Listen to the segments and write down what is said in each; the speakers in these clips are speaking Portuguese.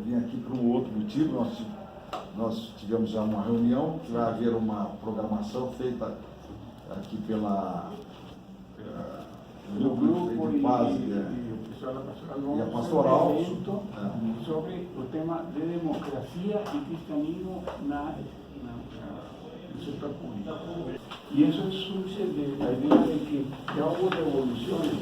vim aqui por um outro motivo. Nós tivemos já uma reunião, que vai haver uma programação feita aqui pelo grupo de paz e a pastoral sobre o tema de democracia e cristianismo no setor público. E isso surge da idea de que ya hubo revoluciones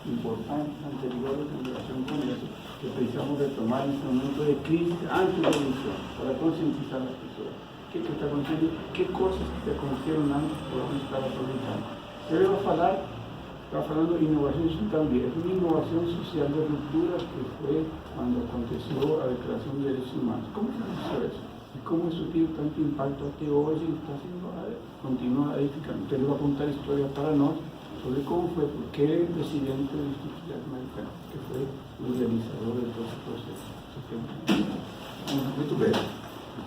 importantes anteriores en relación con eso, que precisamos retomar en este momento de crisis anti-revolución, para concientizar a las personas. ¿Qué está aconteciendo? ¿Qué cosas que acontecieron antes podemos estar aprovechando? Él estaba hablando de innovación social también. Es una innovación social de ruptura que fue cuando aconteció la Declaración de Derechos Humanos. ¿Cómo se hizo eso? ¿Y cómo eso tiene tanto impacto hasta hoy y está haciendo, continúa edificando? Usted le va a contar historias para nosotros sobre cómo fue, por qué el presidente del Instituto Latino-Americano, que fue el realizador de todo esse processo. Muito bem.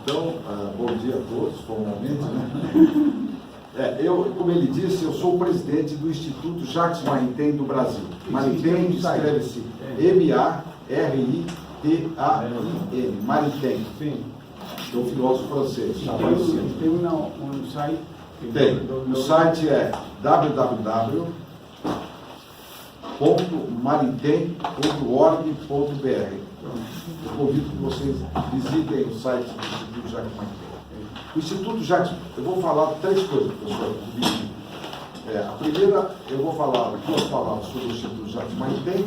Então, bom dia a todos, formalmente, né? Como ele disse, eu sou o presidente do Instituto Jacques Maritain do Brasil. Maritain escreve-se M-A-R-I-T-A-I-N, Maritain. Sim. É um filósofo francês. Tem um site? Tem. O site é www.maritain.org.br. Eu convido que vocês visitem o site do Instituto Jacques Maritain. O Instituto Jacques, eu vou falar três coisas, professor. A primeira, eu vou falar duas palavras sobre o Instituto Jacques Maritain.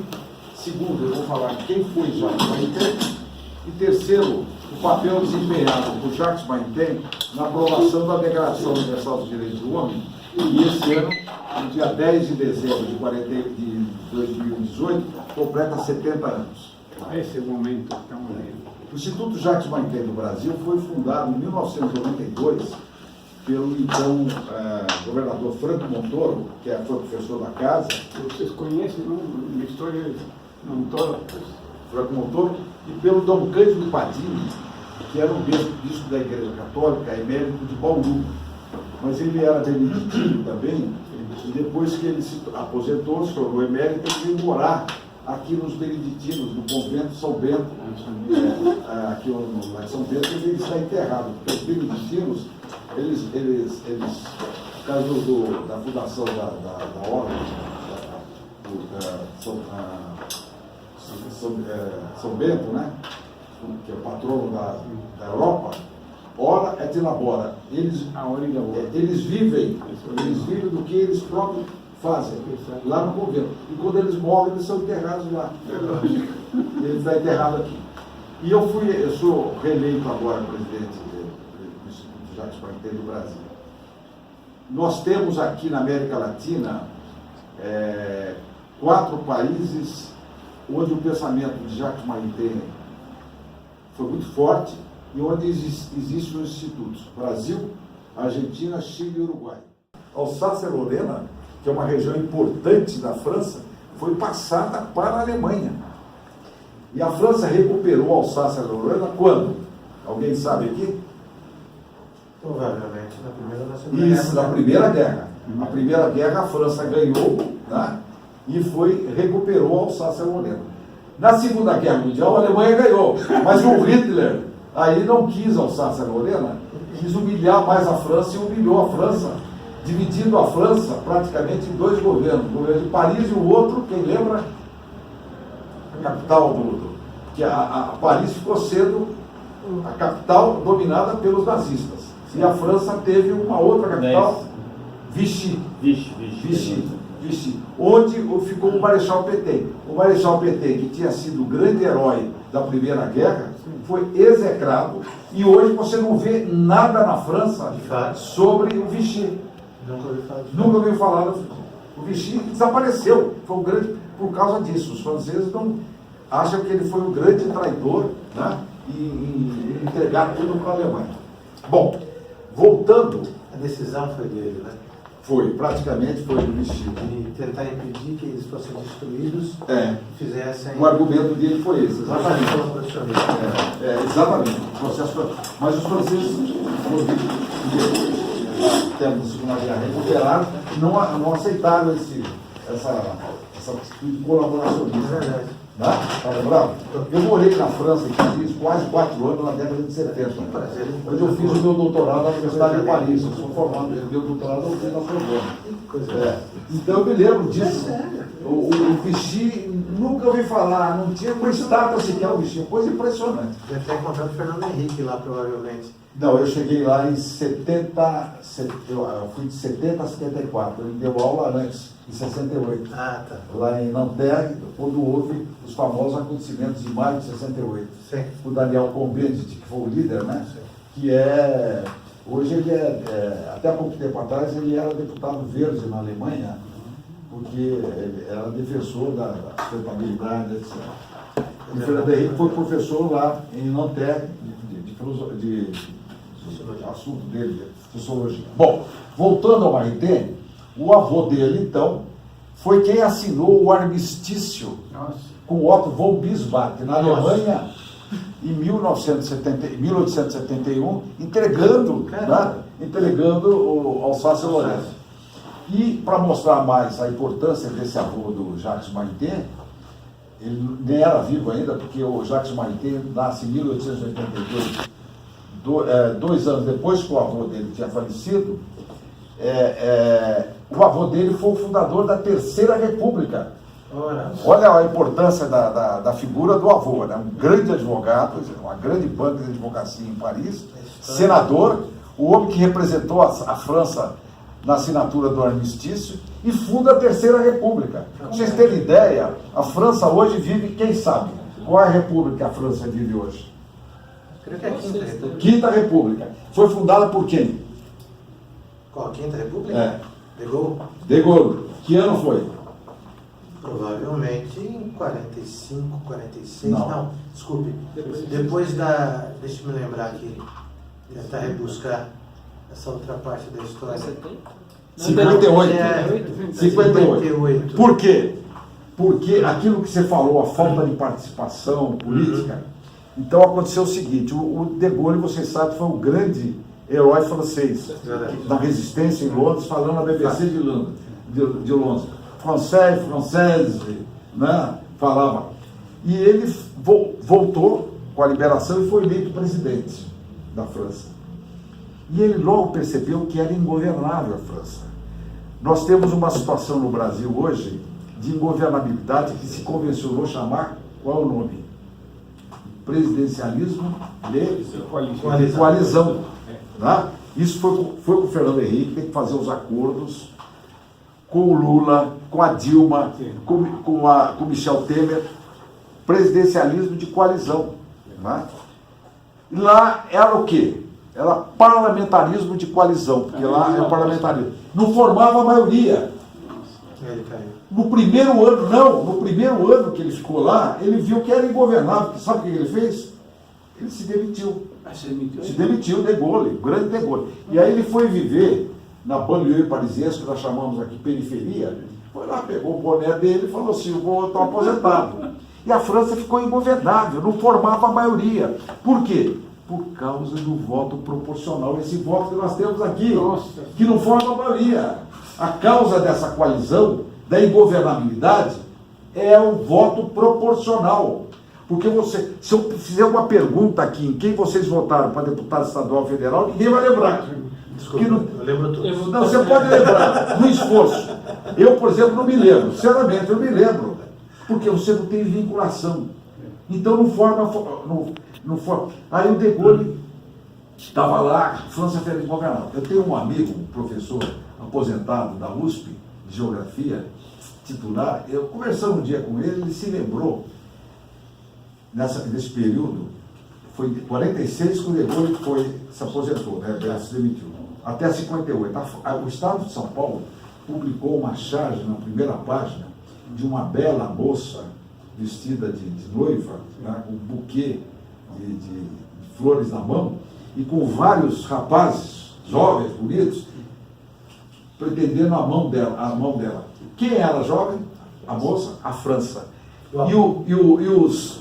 Segundo, eu vou falar quem foi Jacques Maritain. E terceiro, o papel desempenhado por Jacques Maritain na aprovação da Declaração Universal dos Direitos do Homem. E esse ano, no dia 10 de dezembro de 2018, completa 70 anos. Esse momento estamos vendo. O Instituto Jacques Maritain do Brasil foi fundado em 1992 pelo então governador Franco Montoro, que foi professor da casa. Vocês conhecem, não? A história de Montoro. Franco Montoro, e pelo Dom Cândido Padilha, que era um bispo da Igreja Católica, emérito de Bauru. Mas ele era beneditino também, e depois que ele se aposentou, se tornou emérito, ele veio morar aqui nos beneditinos, no convento São Bento, aqui no São Bento, ele está enterrado, porque os beneditinos, eles por causa da fundação da ordem, São Bento, né? Que é o patrono da Europa, ora et labora. Eles vivem do que eles próprios fazem lá no convento. E quando eles morrem, eles são enterrados lá. Ele está enterrado aqui. E eu sou reeleito agora presidente do Instituto Jacques Maritain do Brasil. Nós temos aqui na América Latina 4 países onde o pensamento de Jacques Maritain foi muito forte e onde existem os institutos: Brasil, Argentina, Chile e Uruguai. Alsácia-Lorena, que é uma região importante da França, foi passada para a Alemanha. E a França recuperou Alsácia-Lorena quando? Alguém sabe aqui? Provavelmente na Primeira Nacional Guerra. Isso, na Primeira Guerra. Na Primeira Guerra a França ganhou, né? E recuperou Alsácia-Lorena. Na Segunda Guerra Mundial a Alemanha ganhou, mas o Hitler aí não quis Alsácia-Lorena, quis humilhar mais a França e humilhou a França, dividindo a França praticamente em 2 governos, o governo de Paris e o outro, quem lembra? A capital que a Paris ficou sendo a capital dominada pelos nazistas. E a França teve uma outra capital, Vichy, onde ficou o Marechal Pétain. O Marechal Pétain, que tinha sido o grande herói da Primeira Guerra, foi execrado, e hoje você não vê nada na França sobre o Vichy. Nunca ouviu falar do Vichy. Desapareceu. Foi um grande, por causa disso. Os franceses não acham que ele foi um grande traidor, né? E entregar tudo para a Alemanha. Bom, voltando. A decisão foi dele, né? Praticamente foi do Vichy. E tentar impedir que eles fossem destruídos, fizessem... O argumento dele foi esse, exatamente. Exatamente. Mas os franceses, depois da Segunda Guerra, recuperaram, não aceitaram essa atitude colaboracionista. Né? Tá lembrado? Eu morei na França em Paris quase 4 anos na década de 70. Onde eu fiz o meu doutorado na Universidade de Paris. Eu sou formado, meu doutorado eu fiz na Sorbonne. Então eu me lembro disso. O Vichy, nunca ouvi falar, não tinha uma estátua sequer o Vichy, coisa impressionante. Deve ter encontrado o Fernando Henrique lá, provavelmente. Não, eu cheguei lá em 70, eu fui de 70 a 74, ele deu aula antes, em 68. Ah, tá. Lá em Nanterre, quando houve os famosos acontecimentos de maio de 68. Sim. O Daniel Cohn-Bendit, que foi o líder, né? Sim. Que hoje ele até há pouco tempo atrás, ele era deputado verde na Alemanha, porque ele era defensor da sustentabilidade, etc. E o Fernando Henrique foi professor lá em Nanterre, de assunto dele, de sociologia. Bom, voltando ao Maritain, o avô dele, então, foi quem assinou o armistício com Otto von Bismarck na Alemanha em 1871, entregando Alsácia-Lorena. E, para mostrar mais a importância desse avô do Jacques Maritain, ele nem era vivo ainda, porque o Jacques Maritain nasce em 1882, 2 anos depois que o avô dele tinha falecido. O avô dele foi o fundador da Terceira República. Olha a importância da figura do avô, né? Um grande advogado, uma grande banca de advocacia em Paris, senador, o homem que representou a França na assinatura do armistício e funda a Terceira República. Para vocês terem ideia, a França hoje vive, quem sabe, qual é a república que a França vive hoje? Creio que é a Quinta República. Quinta República. Foi fundada por quem? Qual a Quinta República? De Gaulle? De Gaulle. Que ano foi? Provavelmente em 45, 46. Não. Não, desculpe. Depois da. Deixa eu me lembrar aqui. Tentar rebuscar essa outra parte da história. 58. 58. Por quê? Porque aquilo que você falou, a falta de participação política. Então aconteceu o seguinte: o De Gaulle, você sabe, foi um grande herói francês da resistência em Londres, falando na BBC de Londres. Française, né? Falava. E ele voltou com a liberação e foi eleito presidente da França. E ele logo percebeu que era ingovernável a França. Nós temos uma situação no Brasil hoje de ingovernabilidade que se convencionou chamar, qual é o nome? Presidencialismo de coalizão. Né? Isso foi com o Fernando Henrique, tem que fazer os acordos com o Lula, com a Dilma, com o Michel Temer, presidencialismo de coalizão. Né? E lá era o quê? Era parlamentarismo de coalizão, porque lá é parlamentarismo. Não formava a maioria. No primeiro ano que ele ficou lá, ele viu que era ingovernável. Sabe o que ele fez? Ele se demitiu. Se demitiu, De Gaulle, o grande De Gaulle. E aí ele foi viver na banlieue parisiense, que nós chamamos aqui periferia. Foi lá, pegou o boné dele e falou assim: eu estou aposentado. E a França ficou ingovernável, não formava a maioria. Por quê? Por causa do voto proporcional, esse voto que nós temos aqui, que não forma a maioria. A causa dessa coalizão, da ingovernabilidade, é o voto proporcional. Porque se eu fizer uma pergunta aqui, em quem vocês votaram para deputado estadual federal, ninguém vai lembrar. Desculpa, eu lembro tudo. Não, você pode lembrar, no esforço. Eu, por exemplo, não me lembro. Sinceramente, eu me lembro. Porque você não tem vinculação. Então não forma. Aí o De Gaulle estava lá, a França era ingovernável. Eu tenho um amigo, um professor aposentado da USP, de Geografia, titular. Eu conversando um dia com ele, ele se lembrou, nesse período, foi em 46 que o De Gaulle se aposentou, né, se demitiu, até 58. O Estado de São Paulo publicou uma charge na primeira página de uma bela moça vestida de noiva, né, com um buquê de flores na mão, e com vários rapazes, jovens, bonitos, pretendendo a mão dela. Quem era jovem? A moça? A França. E os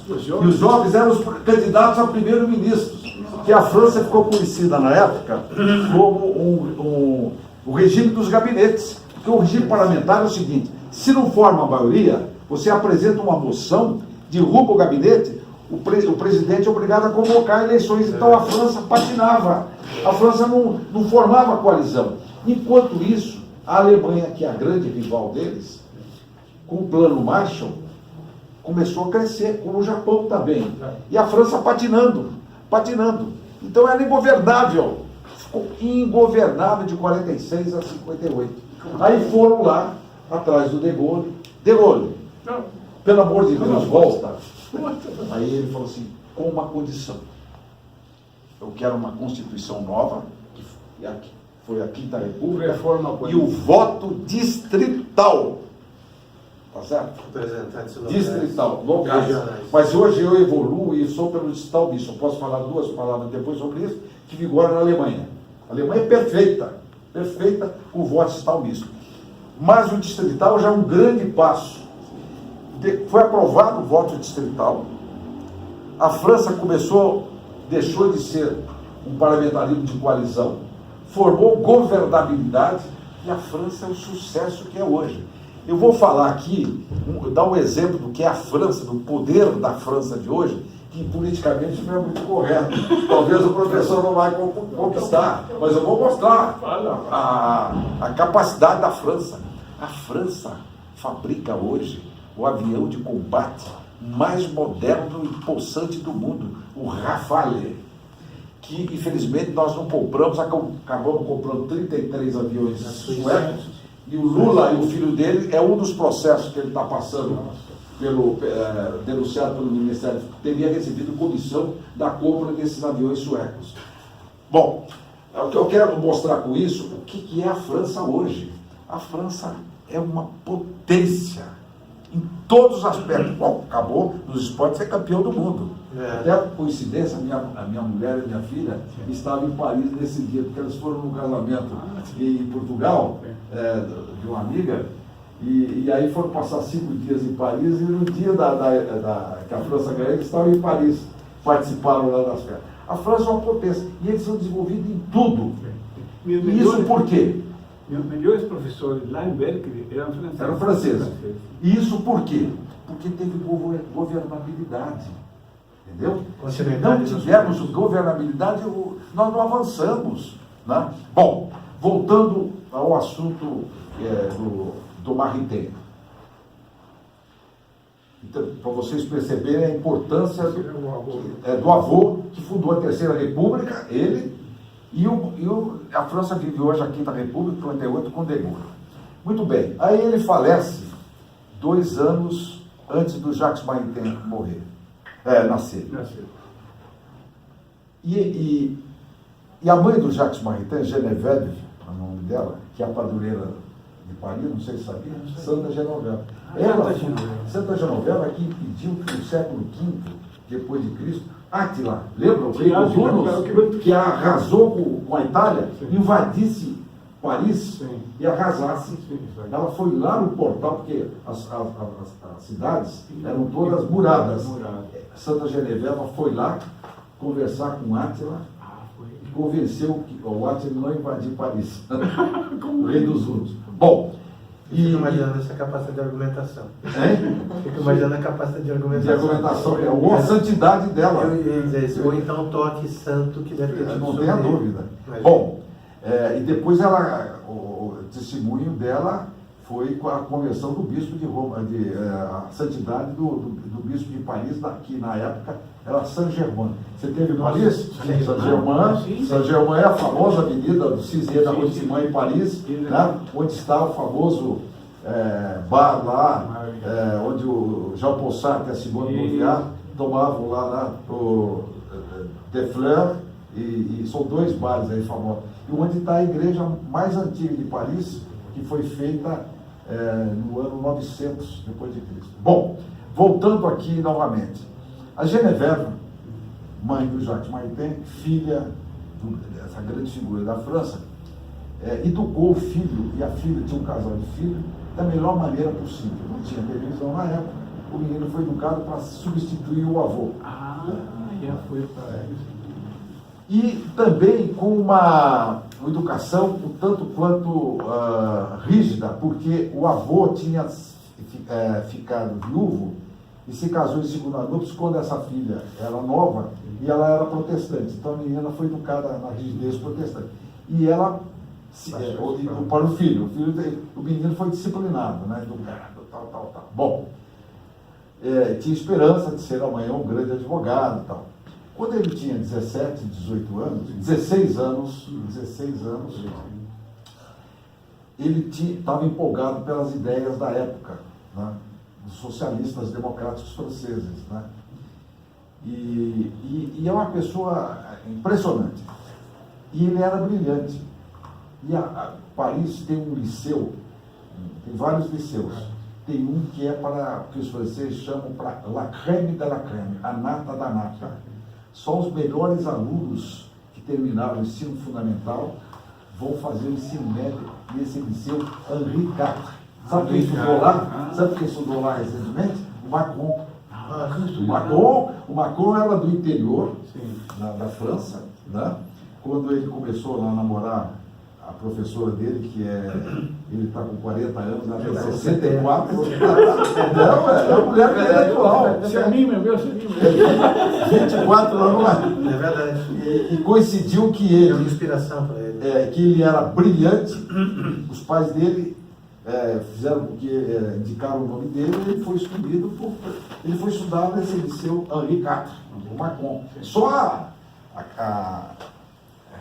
jovens eram os candidatos a primeiro-ministros, que a França ficou conhecida na época como o regime dos gabinetes. Porque o regime parlamentar é o seguinte: se não forma a maioria, você apresenta uma moção derruba o gabinete, o presidente é obrigado a convocar eleições. Então a França patinava, a França não formava coalizão. Enquanto isso, a Alemanha, que é a grande rival deles, com o plano Marshall, começou a crescer, como o Japão também. E a França patinando. Então era ingovernável. Ficou ingovernável de 46 a 58. Aí foram lá, atrás do De Gaulle. De Gaulle, pelo amor de Deus, volta. Aí ele falou assim, com uma condição. Eu quero uma Constituição nova, que foi a Quinta República, e o voto distrital. Tá certo? Representantes locais. Distrital, locais. Regionais. Mas hoje eu evoluo e sou pelo distrital misto. Eu posso falar 2 palavras depois sobre isso, que vigora na Alemanha. A Alemanha é perfeita com o voto distrital misto. Mas o distrital já é um grande passo. Foi aprovado o voto distrital. A França deixou de ser um parlamentarismo de coalizão, formou governabilidade, e a França é o sucesso que é hoje. Eu vou falar aqui, dar um exemplo do que é a França, do poder da França de hoje, que politicamente não é muito correto. Talvez o professor não vai conquistar, mas eu vou mostrar a capacidade da França. A França fabrica hoje o avião de combate mais moderno e possante do mundo, o Rafale, que infelizmente nós não compramos, acabamos comprando 33 aviões suecos. E o Lula e o filho dele, é um dos processos que ele está passando, denunciado pelo Ministério, teria recebido comissão da compra desses aviões suecos. Bom, o que eu quero mostrar com isso, o que é a França hoje? A França é uma potência em todos os aspectos. Bom, acabou nos esportes, é campeão do mundo. Até por coincidência, a minha mulher e minha filha estavam em Paris nesse dia, porque elas foram num casamento em Portugal, de uma amiga, e aí foram passar 5 dias em Paris, e no dia que a França ganhou, eles estavam em Paris, participaram lá das festas. A França é uma potência, e eles são desenvolvidos em tudo. E isso por quê? Meus melhores professores lá em Berkeley eram franceses. E isso por quê? Porque teve governabilidade. Entendeu? Se não tivermos governabilidade, nós não avançamos. Né? Bom, voltando ao assunto do Maritain. Então, para vocês perceberem a importância do avô que fundou a Terceira República, ele, a França vive hoje a Quinta República, 58, com De Gaulle. Muito bem, aí ele falece 2 anos antes do Jacques Maritain nascer. E a mãe do Jacques Maritain, Geneviève, é o nome dela, que é a padroeira de Paris, não sei se sabia, Santa Genoveva. Santa Genoveva que impediu que no século V, depois de Cristo, Átila, lembra o rei dos hunos, que arrasou com a Itália, invadisse Paris e arrasasse. Ela foi lá no portal, porque as cidades eram todas muradas. Santa Genoveva foi lá conversar com Átila e convenceu o Átila não invadir Paris, o rei dos hunos. Bom, Fico imaginando essa capacidade de argumentação. Fico imaginando a capacidade de argumentação. Ou a santidade dela. Ou então o toque santo que deve ter tido. Não tenha dúvida. Bom, e depois o testemunho dela foi com a conversão do bispo de Roma, a santidade do bispo de Paris, que na época era Saint-Germain. Você teve Paris? Saint-Germain é a famosa avenida do 6e arrondissement em Paris, né, onde está o famoso bar lá, onde o Jean-Paul Sartre e a Simone de Beauvoir tomavam lá o De Fleur, e são 2 bares aí famosos. E onde está a igreja mais antiga de Paris, que foi feita no ano 900 depois de Cristo. Bom, voltando aqui novamente. A Geneviève, mãe do Jacques Maritain, filha dessa grande figura da França, educou o filho, e a filha tinha um casal de filhos, da melhor maneira possível. Não tinha televisão na época, o menino foi educado para substituir o avô. Já foi para E também com uma educação um tanto quanto rígida, porque o avô tinha ficado viúvo e se casou em segunda núpcias quando essa filha era nova e ela era protestante. Então a menina foi educada na rigidez protestante. E ela, para o filho, o menino foi disciplinado, né? Educado, tal. Bom, tinha esperança de ser amanhã um grande advogado e tal. Quando ele tinha 17, 18 anos, 16 anos, ele estava empolgado pelas ideias da época, né? Dos socialistas democráticos franceses, né? E é uma pessoa impressionante. E ele era brilhante. E Paris tem um liceu, tem vários liceus. Tem um que é para, que os franceses chamam para la crème de la crème, a nata da nata. Só os melhores alunos que terminaram o ensino fundamental vão fazer o ensino médio nesse liceu Henri IV. Sabe quem estudou lá? Sabe quem estudou lá recentemente? O Macron. O Macron era do interior da França, né? Quando ele começou lá a namorar a professora dele, ele está com 40 anos, ela tem 64. Não, é uma mulher intelectual. Se a mim, meu, se a mim. 24 anos. É verdade. E coincidiu que É uma ele, inspiração para ele. que ele era brilhante, os pais dele fizeram com que indicaram o nome dele, e ele foi escolhido, ele foi estudar nesse liceu Henri IV, o Macron. Só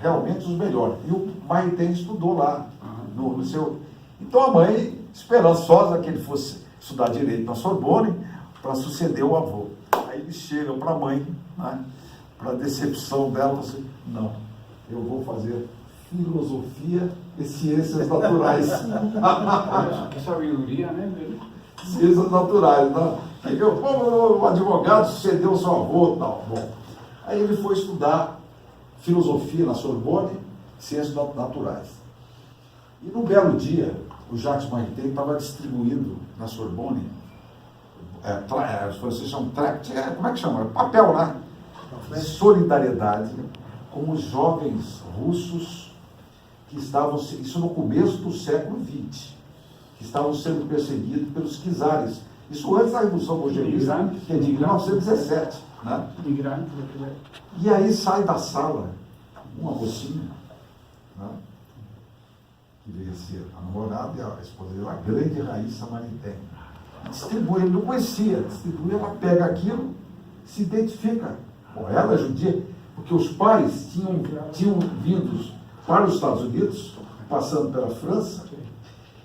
realmente os melhores. E o Maritain estudou lá, no liceu. Então a mãe, esperançosa que ele fosse estudar direito na Sorbonne, para suceder o avô. Aí eles chegam para a mãe, né, para a decepção dela, assim, não, eu vou fazer filosofia e ciências naturais. Que sabedoria, né? Ciências naturais, né? Aí o advogado sucedeu o seu avô e tal. Bom, aí ele foi estudar filosofia na Sorbonne, ciências naturais. E num belo dia, o Jacques Maritain estava distribuindo na Sorbonne, os franceses chamam tract, como é que chama? Papel, né? De solidariedade com os jovens russos que estavam, isso no começo do século XX, que estavam sendo perseguidos pelos czares. Isso antes da Revolução Bolchevista, que é de 1917. Né? E aí sai da sala uma mocinha, né, que veio ser a namorada e a esposa dele, a grande Raíssa Maritain. Distribui, ele não conhecia, distribui, ela pega aquilo, se identifica. Bom, ela é judia, porque os pais tinham vindo para os Estados Unidos, passando pela França,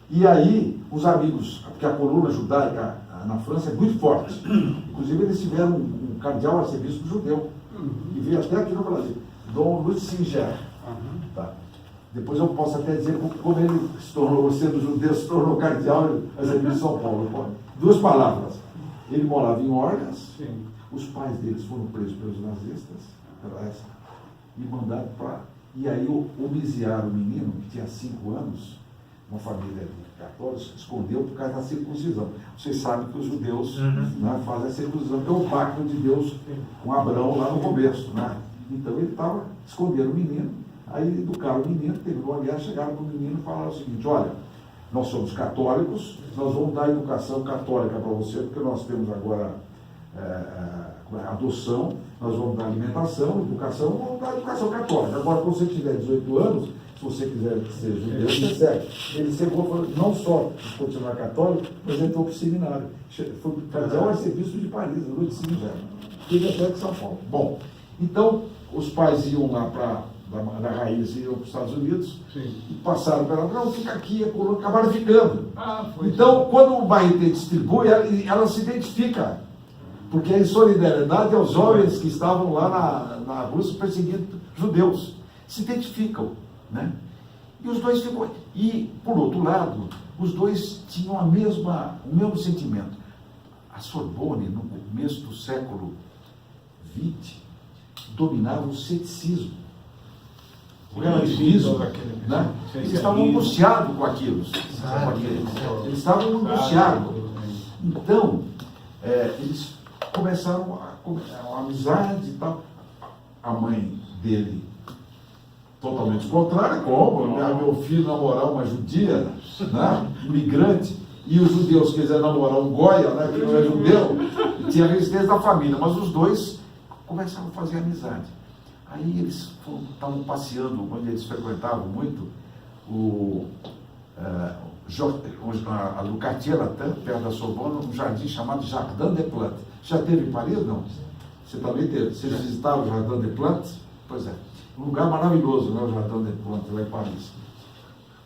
e aí os amigos, porque a coluna judaica na França é muito forte, inclusive eles tiveram um cardeal arcebispo judeu, que veio até aqui no Brasil, Dom Luiz Singer. Tá? Depois eu posso até dizer como ele se tornou, sendo judeu, se tornou cardeal arcebispo de São Paulo. Duas palavras. Ele morava em Orleans, os pais deles foram presos pelos nazistas, e mandaram para... E aí homiciaram o menino, que tinha 5 anos, uma família católica, escondeu por causa da circuncisão. Vocês sabem que os judeus, né, fazem a circuncisão, que é o pacto de Deus com Abraão lá no começo. Né? Então ele estava escondendo o menino, aí educaram o menino, terminou a guerra, chegaram para o menino e falaram o seguinte: olha, nós somos católicos, nós vamos dar educação católica para você, porque nós temos agora adoção, nós vamos dar alimentação, educação, vamos dar educação católica. Agora, quando você tiver 18 anos, se você quiser ser judeu, você segue. Ele chegou falando, não só de continuar católico, mas entrou para o seminário. Foi cardeal arcebispo de Paris, Luiz Singer, teve até de São Paulo. Bom, então, os pais iam lá da raiz, iam para os Estados Unidos, e passaram pela... Não, fica aqui, acabaram ficando. Então, quando o Maritain distribui, ela se identifica. Porque é em solidariedade aos jovens que estavam lá na Rússia perseguindo judeus. Se identificam, né? E os dois ficam... E, por outro lado, os dois tinham o mesmo sentimento. A Sorbonne, no começo do século XX, dominava o ceticismo, o relativismo, né? Eles estavam angustiados com aquilo. Eles estavam angustiados. Então, eles começaram uma amizade e tal. A mãe dele, totalmente contrária, como meu filho namorar uma judia, né, imigrante. e os judeus quiseram namorar um goia, né, que não é judeu, e tinha resistência da família, mas os dois começaram a fazer amizade. Aí eles estavam passeando, onde eles frequentavam muito, no Cartier-Latin, perto da Sorbonne, um jardim chamado Jardin des Plantes. Já teve em Paris, não? Você também teve? Vocês visitaram o Jardin des Plantes? Pois é. Um lugar maravilhoso, né, o Jardin des Plantes, lá em Paris.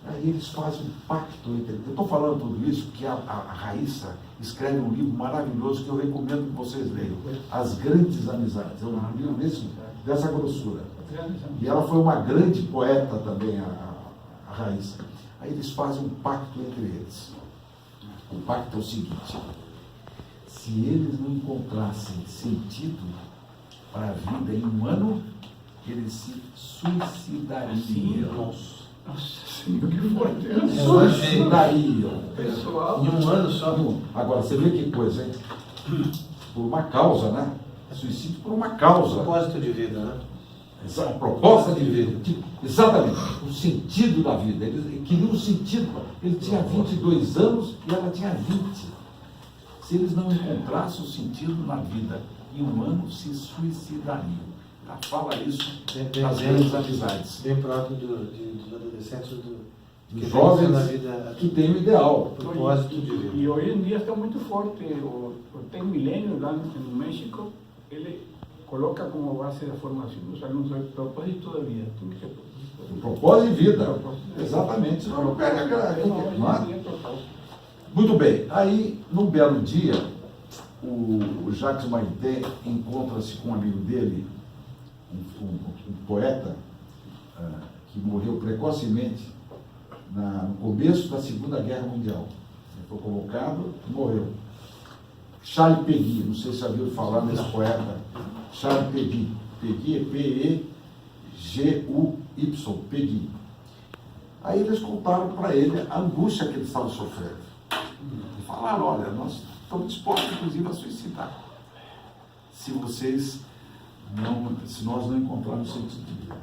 Aí eles fazem um pacto entre... Eu estou falando tudo isso porque a Raíssa escreve um livro maravilhoso que eu recomendo que vocês leiam. As Grandes Amizades. É um livro dessa grossura. E ela foi uma grande poeta também, a Raíssa. Aí eles fazem um pacto entre eles. O pacto é o seguinte: se eles não encontrassem sentido para a vida em um ano, eles se suicidariam. Nossa Senhora, que forte. Suicidariam. Pessoal. Em um ano só. Agora, você vê que coisa, hein? Por uma causa, né? Suicídio por uma causa. Propósito de vida, né? A proposta de vida, exatamente, o sentido da vida. Ele queria um sentido. Ele tinha 22 anos e ela tinha 20. Se eles não encontrassem o sentido na vida, em um ano se suicidariam. Ela fala isso nas grandes amizades. Bem próprio dos adolescentes, Dos jovens na vida, que têm o ideal. propósito de vida. E hoje em dia está muito forte. O Tem Milênio, lá no México, ele coloca como base da formação dos alunos o propósito da vida. Tem que ser O propósito de vida. Propósito de vida. Exatamente. Senão não pega aquela. Não é? Hoje em dia é propósito. Muito bem. Aí, num belo dia, o Jacques Maritain encontra-se com um amigo dele, um poeta que morreu precocemente no começo da Segunda Guerra Mundial. Ele foi convocado e morreu. Charles Péguy, não sei se já ouviu falar desse poeta. Charles Péguy. Péguy é P-E-G-U-Y, Péguy. Aí eles contaram para ele a angústia que eles estavam sofrendo. E falaram: olha, nós estamos dispostos, inclusive, a suicidar. Se nós não encontrarmos sentido de vida.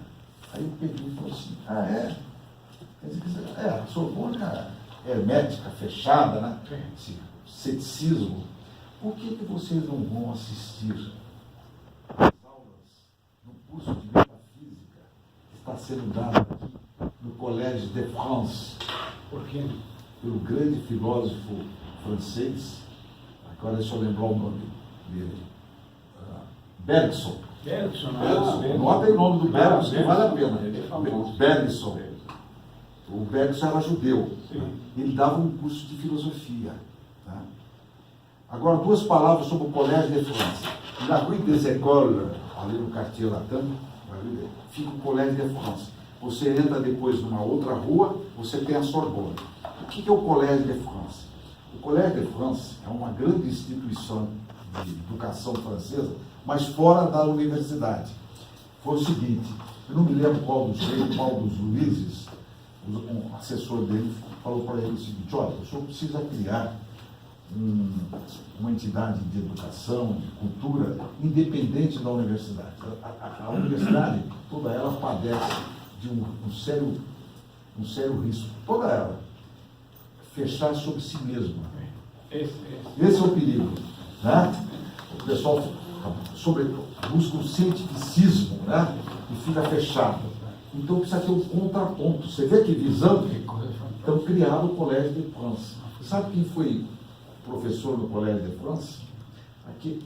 Aí o Péguy falou assim: ah, é? A Sorbonne é hermética, fechada, né? Esse ceticismo. Por que vocês não vão assistir às aulas no curso de metafísica que está sendo dado aqui no Collège de France? Por quê? Pelo grande filósofo francês, agora deixa eu lembrar o nome dele, Bergson. Bergson. Nota o nome do Bergson, que vale a pena. Ele é famoso. Bergson. O Bergson era judeu. Sim. Ele dava um curso de filosofia. Tá? Agora, duas palavras sobre o Collège de France. Na Rue des Écoles, ali no Cartier-Latin, fica o Collège de France. Você entra depois numa outra rua, você tem a Sorbonne. O que é o Collège de France? O Collège de France é uma grande instituição de educação francesa, mas fora da universidade. Foi o seguinte: eu não me lembro qual dos Luizes, um assessor dele falou para ele o seguinte: olha, o senhor precisa criar uma entidade de educação, de cultura, independente da universidade. A universidade, toda ela padece de um sério risco, toda ela, fechar sobre si mesma. Esse é o perigo. Né? O pessoal busca um cientificismo, né? E fica fechado. Então precisa ter um contraponto. Você vê que visão? Então criaram o Collège de France. Sabe quem foi professor no Collège de France? Aqui.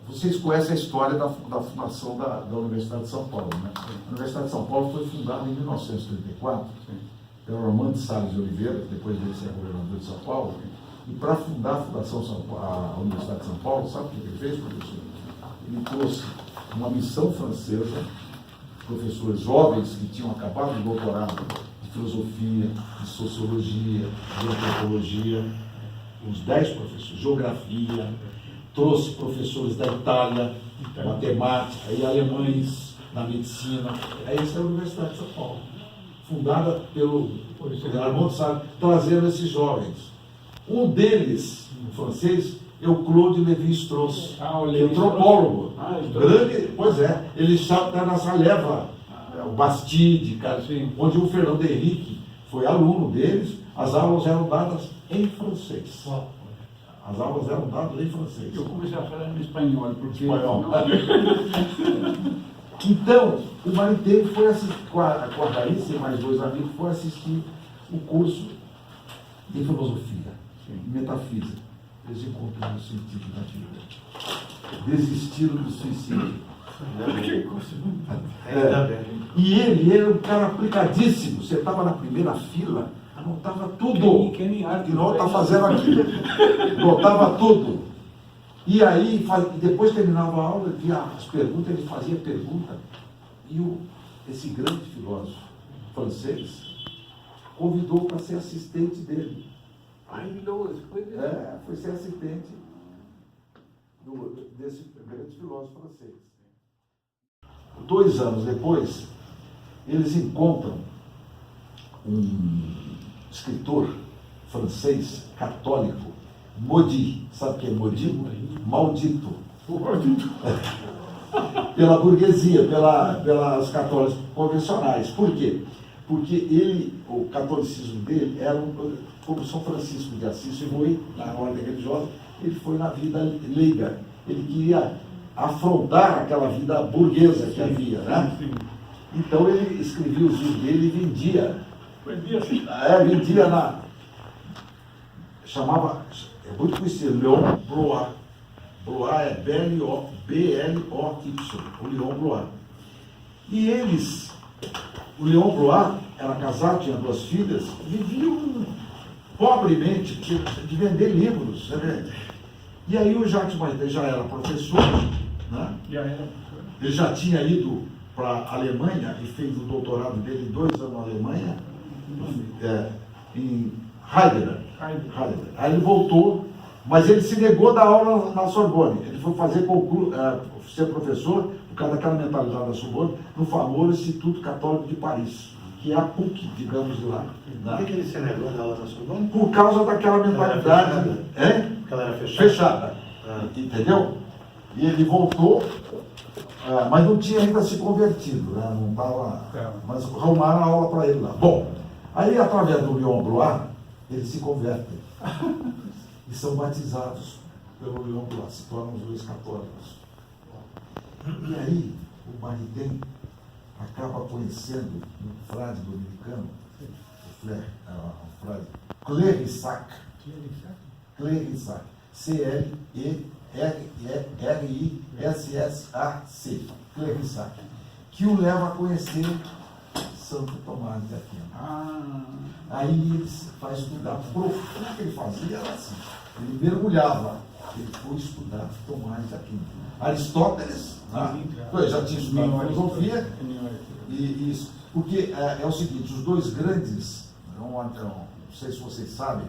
Vocês conhecem a história da fundação da Universidade de São Paulo, né? A Universidade de São Paulo foi fundada em 1934 pelo Armando Salles de Oliveira, que depois veio ser governador de São Paulo. E para fundar a Universidade de São Paulo, sabe o que ele fez, professor? Ele trouxe uma missão francesa, professores jovens que tinham acabado de doutorado de filosofia, de sociologia, de antropologia, uns 10 professores, geografia, trouxe professores da Itália, matemática, e alemães na medicina. Essa é a Universidade de São Paulo, fundada pelo Armando Salles, trazendo esses jovens. Um deles, um francês, é o Claude Lévi-Strauss, antropólogo. Grande, pois é, ele está nessa leva, o Bastide, onde o Fernando Henrique foi aluno deles, as aulas eram dadas em francês. As aulas eram dadas em francês. Eu comecei a falar em espanhol, porque... Espanhol. Então, o Marité foi assistir, com a Raíssa e mais 2 amigos, foi assistir o curso de filosofia, metafísica. Eles encontraram o sentido da vida. Desistiram do suicídio. E ele era um cara aplicadíssimo. Você estava na primeira fila, anotava tudo. Que não está fazendo aquilo. Anotava tudo. E aí, depois terminava a aula, via as perguntas, ele fazia pergunta. E esse grande filósofo francês convidou para ser assistente dele. Aí logo depois... Foi ser assistente desse grande filósofo francês. 2 anos depois, eles encontram um escritor francês católico, Maudit. Sabe o que é Maudit? Maldito. Pela burguesia, pelas católicas convencionais. Por quê? Porque o catolicismo dele era como São Francisco de Assis foi na ordem religiosa, ele foi na vida leiga. Ele queria afrontar aquela vida burguesa que havia, né? Então ele escrevia os livros dele e vendia. Vendia chamava, é muito conhecido, Léon Blois. Blois é B-L-O-Y, o Léon Blois. E o Léon Blois era casado, tinha 2 filhas, viviam pobremente de vender livros. Né? E aí o Jacques Maritain já era professor, né? Ele já tinha ido para a Alemanha e fez o doutorado dele 2 anos na Alemanha, em Heidelberg. Aí ele voltou, mas ele se negou da aula na Sorbonne. Ele foi fazer concurso, ser professor, por causa daquela mentalidade da Sorbonne, no famoso Instituto Católico de Paris, que é a PUC, digamos, de lá. Por que ele se negou da aula na Sorbonne? Por causa daquela mentalidade. Porque ela era fechada? Fechada. Entendeu? E ele voltou, mas não tinha ainda se convertido, né? Não estava. Mas arrumaram a aula para ele lá. Bom, aí através do Léon Blois, eles se convertem e são batizados pelo Léon Blois, se tornam os 2 católicos. E aí o Maritain acaba conhecendo um frade dominicano, o frade Clérissac, C-L-E-R-I-S-S-A-C, Clérissac, que o leva a conhecer Santo Tomás de Aquino. Aí ele vai estudar profundo. O que ele fazia era assim, ele mergulhava, ele foi estudar Tomás de Aquino. Aristóteles, né? Já tinha estudado filosofia, e isso, porque é o seguinte, os 2 grandes, não sei se vocês sabem,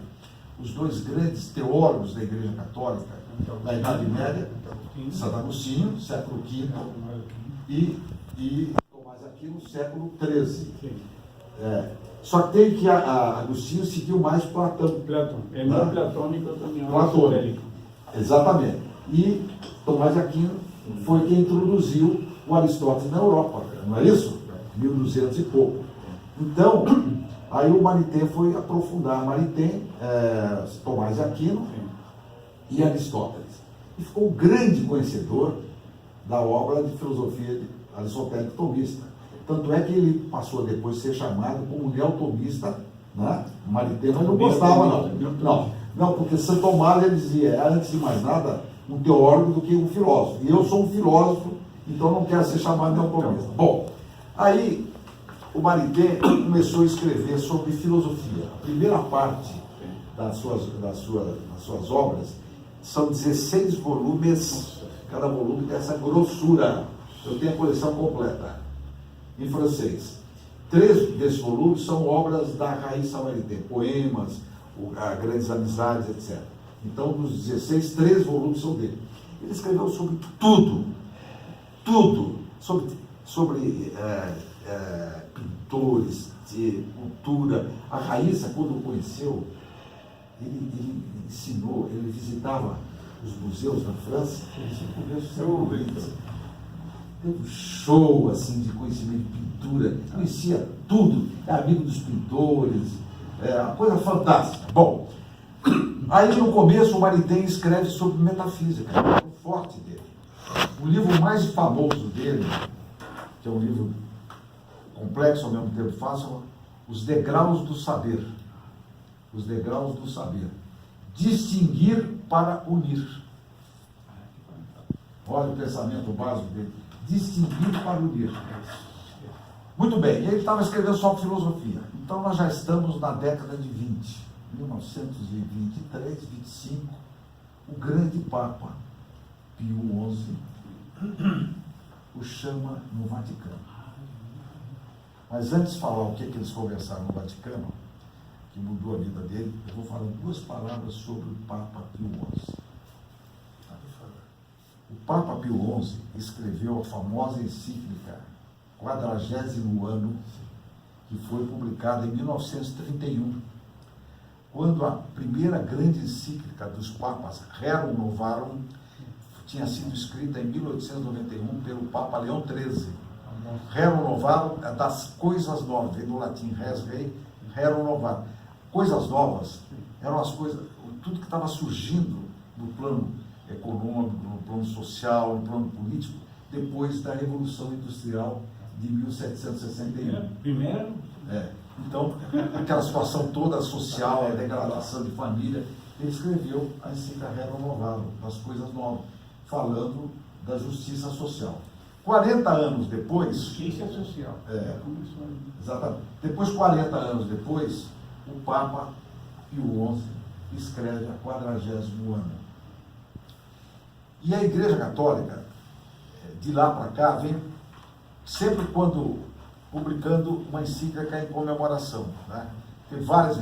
os 2 grandes teólogos da Igreja Católica da Idade Média, Santo Agostinho, século V, e Tomás de Aquino, século XIII. Só que tem que Agostinho seguiu mais Platão. É não platônico também. Platônico. Exatamente. E Tomás de Aquino foi quem introduziu o Aristóteles na Europa, não é isso? 1200 e pouco. Então, aí o Maritain foi aprofundar Tomás de Aquino e Aristóteles. E ficou um grande conhecedor da obra de filosofia aristotélico-tomista. Tanto é que ele passou depois a ser chamado como neotomista, né? Maritain, mas não gostava, não, porque Santo Tomás ele dizia, antes de mais nada, um teórico do que um filósofo. E eu sou um filósofo, então não quero ser chamado de neotomista. Bom, aí o Maritain começou a escrever sobre filosofia. A primeira parte das suas obras são 16 volumes, cada volume tem essa grossura. Eu tenho a coleção completa, em francês. 3 desses volumes são obras da Raíssa Maritain, poemas, grandes amizades, etc. Então, dos 16, 3 volumes são dele. Ele escreveu sobre tudo, sobre pintores, de cultura. A Raíssa, quando o conheceu, ele ensinou, ele visitava os museus na França, teve um show assim, de conhecimento de pintura, conhecia tudo, é amigo dos pintores, É uma coisa fantástica. Bom, aí no começo o Maritain escreve sobre metafísica, é o forte dele. O livro mais famoso dele, que é um livro complexo ao mesmo tempo fácil, Os Degraus do Saber. Os Degraus do Saber. Distinguir para unir. Olha o pensamento básico dele. Distinguir para unir. Muito bem, e ele estava escrevendo sobre filosofia. Então nós já estamos na década de 20, 1923, 25, o grande Papa Pio XI o chama no Vaticano. Mas antes de falar o que eles conversaram no Vaticano, que mudou a vida dele, eu vou falar duas palavras sobre o Papa Pio XI. O Papa Pio XI escreveu a famosa encíclica 40º ano, que foi publicada em 1931, quando a primeira grande encíclica dos papas, Rerum Novarum, tinha sido escrita em 1891 pelo Papa Leão XIII. Rerum Novarum é das coisas novas, vem do latim res rei, Rerum Novarum. Coisas novas eram as coisas, tudo que estava surgindo no plano econômico, no plano social, no plano político, depois da Revolução Industrial de 1761. Primeiro? Então, aquela situação toda social, a degradação de família, ele escreveu a encíclica Rerum Novarum, das coisas novas, falando da justiça social. 40 anos depois... Justiça social. Exatamente. Depois, 40 anos depois, o Papa Pio XI escreve a 40º ano. E a Igreja Católica, de lá para cá, vem sempre quando publicando uma encíclica em comemoração. Né? Tem várias,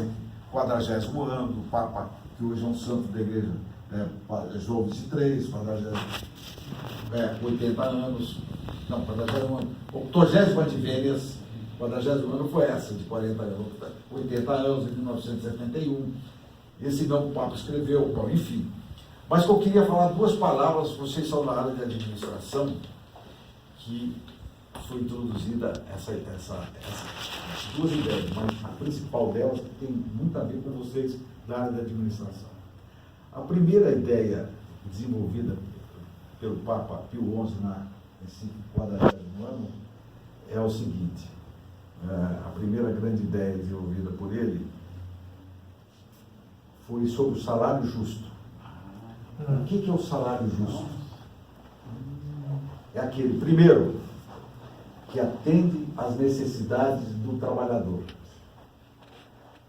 40º ano do Papa, que hoje é um santo da Igreja, João XXIII, 80 anos, não, 40º ano, 80º advênias, 40º ano foi essa, de 40 anos, 80 anos, em 1971, esse não o Papa escreveu, bom, enfim. Mas que eu queria falar duas palavras, vocês são na área de administração, que foi introduzida essas duas ideias, mas a principal delas tem muito a ver com vocês da área de administração. A primeira ideia desenvolvida pelo Papa Pio XI nesse 40º ano é o seguinte, a primeira grande ideia desenvolvida por ele foi sobre o salário justo. O que é o salário justo? É aquele, primeiro, que atende às necessidades do trabalhador.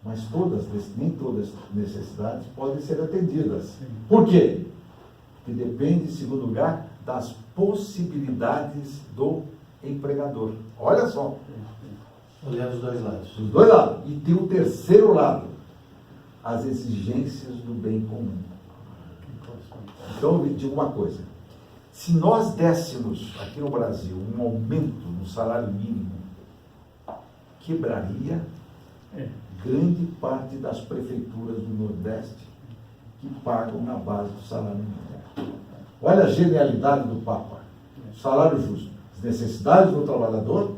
Mas nem todas as necessidades podem ser atendidas. Por quê? Porque depende, em segundo lugar, das possibilidades do empregador. Olha só. Olhando os dois lados. Os dois lados. E tem o terceiro lado, as exigências do bem comum. Então, eu digo uma coisa. Se nós dessemos aqui no Brasil um aumento no salário mínimo, quebraria grande parte das prefeituras do Nordeste que pagam na base do salário mínimo. Olha a genialidade do Papa. Salário justo. As necessidades do trabalhador,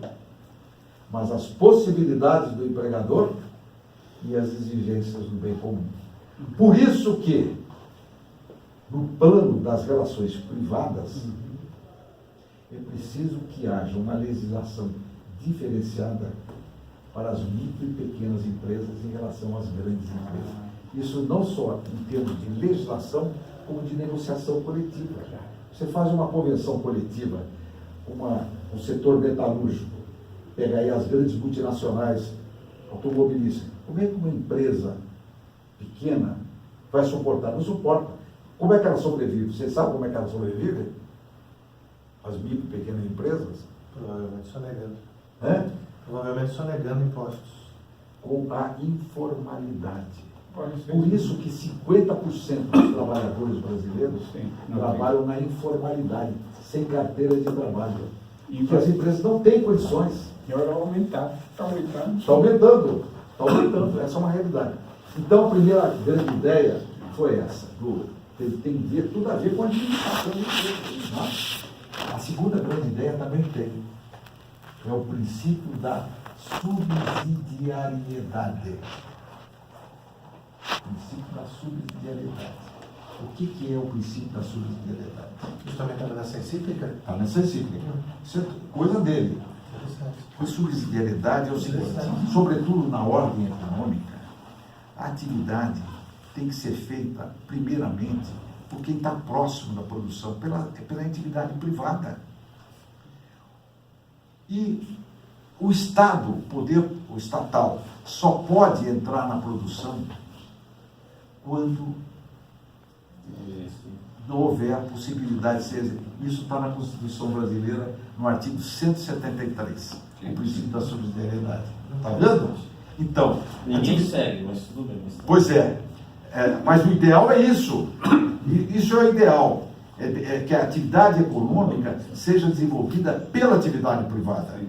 mas as possibilidades do empregador e as exigências do bem comum. Por isso que, no plano das relações privadas, é preciso que haja uma legislação diferenciada para as micro e pequenas empresas em relação às grandes empresas. Isso não só em termos de legislação, como de negociação coletiva. Você faz uma convenção coletiva com o setor metalúrgico, pega aí as grandes multinacionais automobilísticas. Como é que uma empresa pequena vai suportar? Não suporta. Como é que ela sobrevive? Você sabe como é que ela sobrevive? As micro e pequenas empresas? Provavelmente sonegando. Provavelmente sonegando impostos. Com a informalidade. Por isso que 50% dos trabalhadores brasileiros trabalham na informalidade, sem carteira de trabalho. Porque as empresas não têm condições. E agora vai aumentar. Está aumentando. Está aumentando. Está aumentando. Essa é uma realidade. Então, a primeira grande ideia foi essa. Tem tudo a ver com a administração do emprego. A segunda grande ideia também tem. É o princípio da subsidiariedade. princípio da subsidiariedade. O que é o princípio da subsidiariedade? Isso também estava nessa encíclica? Está nessa encíclica. Isso é coisa dele. A subsidiariedade é o seguinte, sobretudo na ordem econômica, a atividade tem que ser feita, primeiramente, por quem está próximo da produção, pela atividade privada. E o Estado, o poder estatal, só pode entrar na produção quando não houver possibilidade de ser. Isso está na Constituição Brasileira, no artigo 173, o princípio da subsidiariedade. Está vendo? Então, Ninguém segue, mas tudo bem. pois mas o ideal é isso. Isso é o ideal. É que a atividade econômica seja desenvolvida pela atividade privada.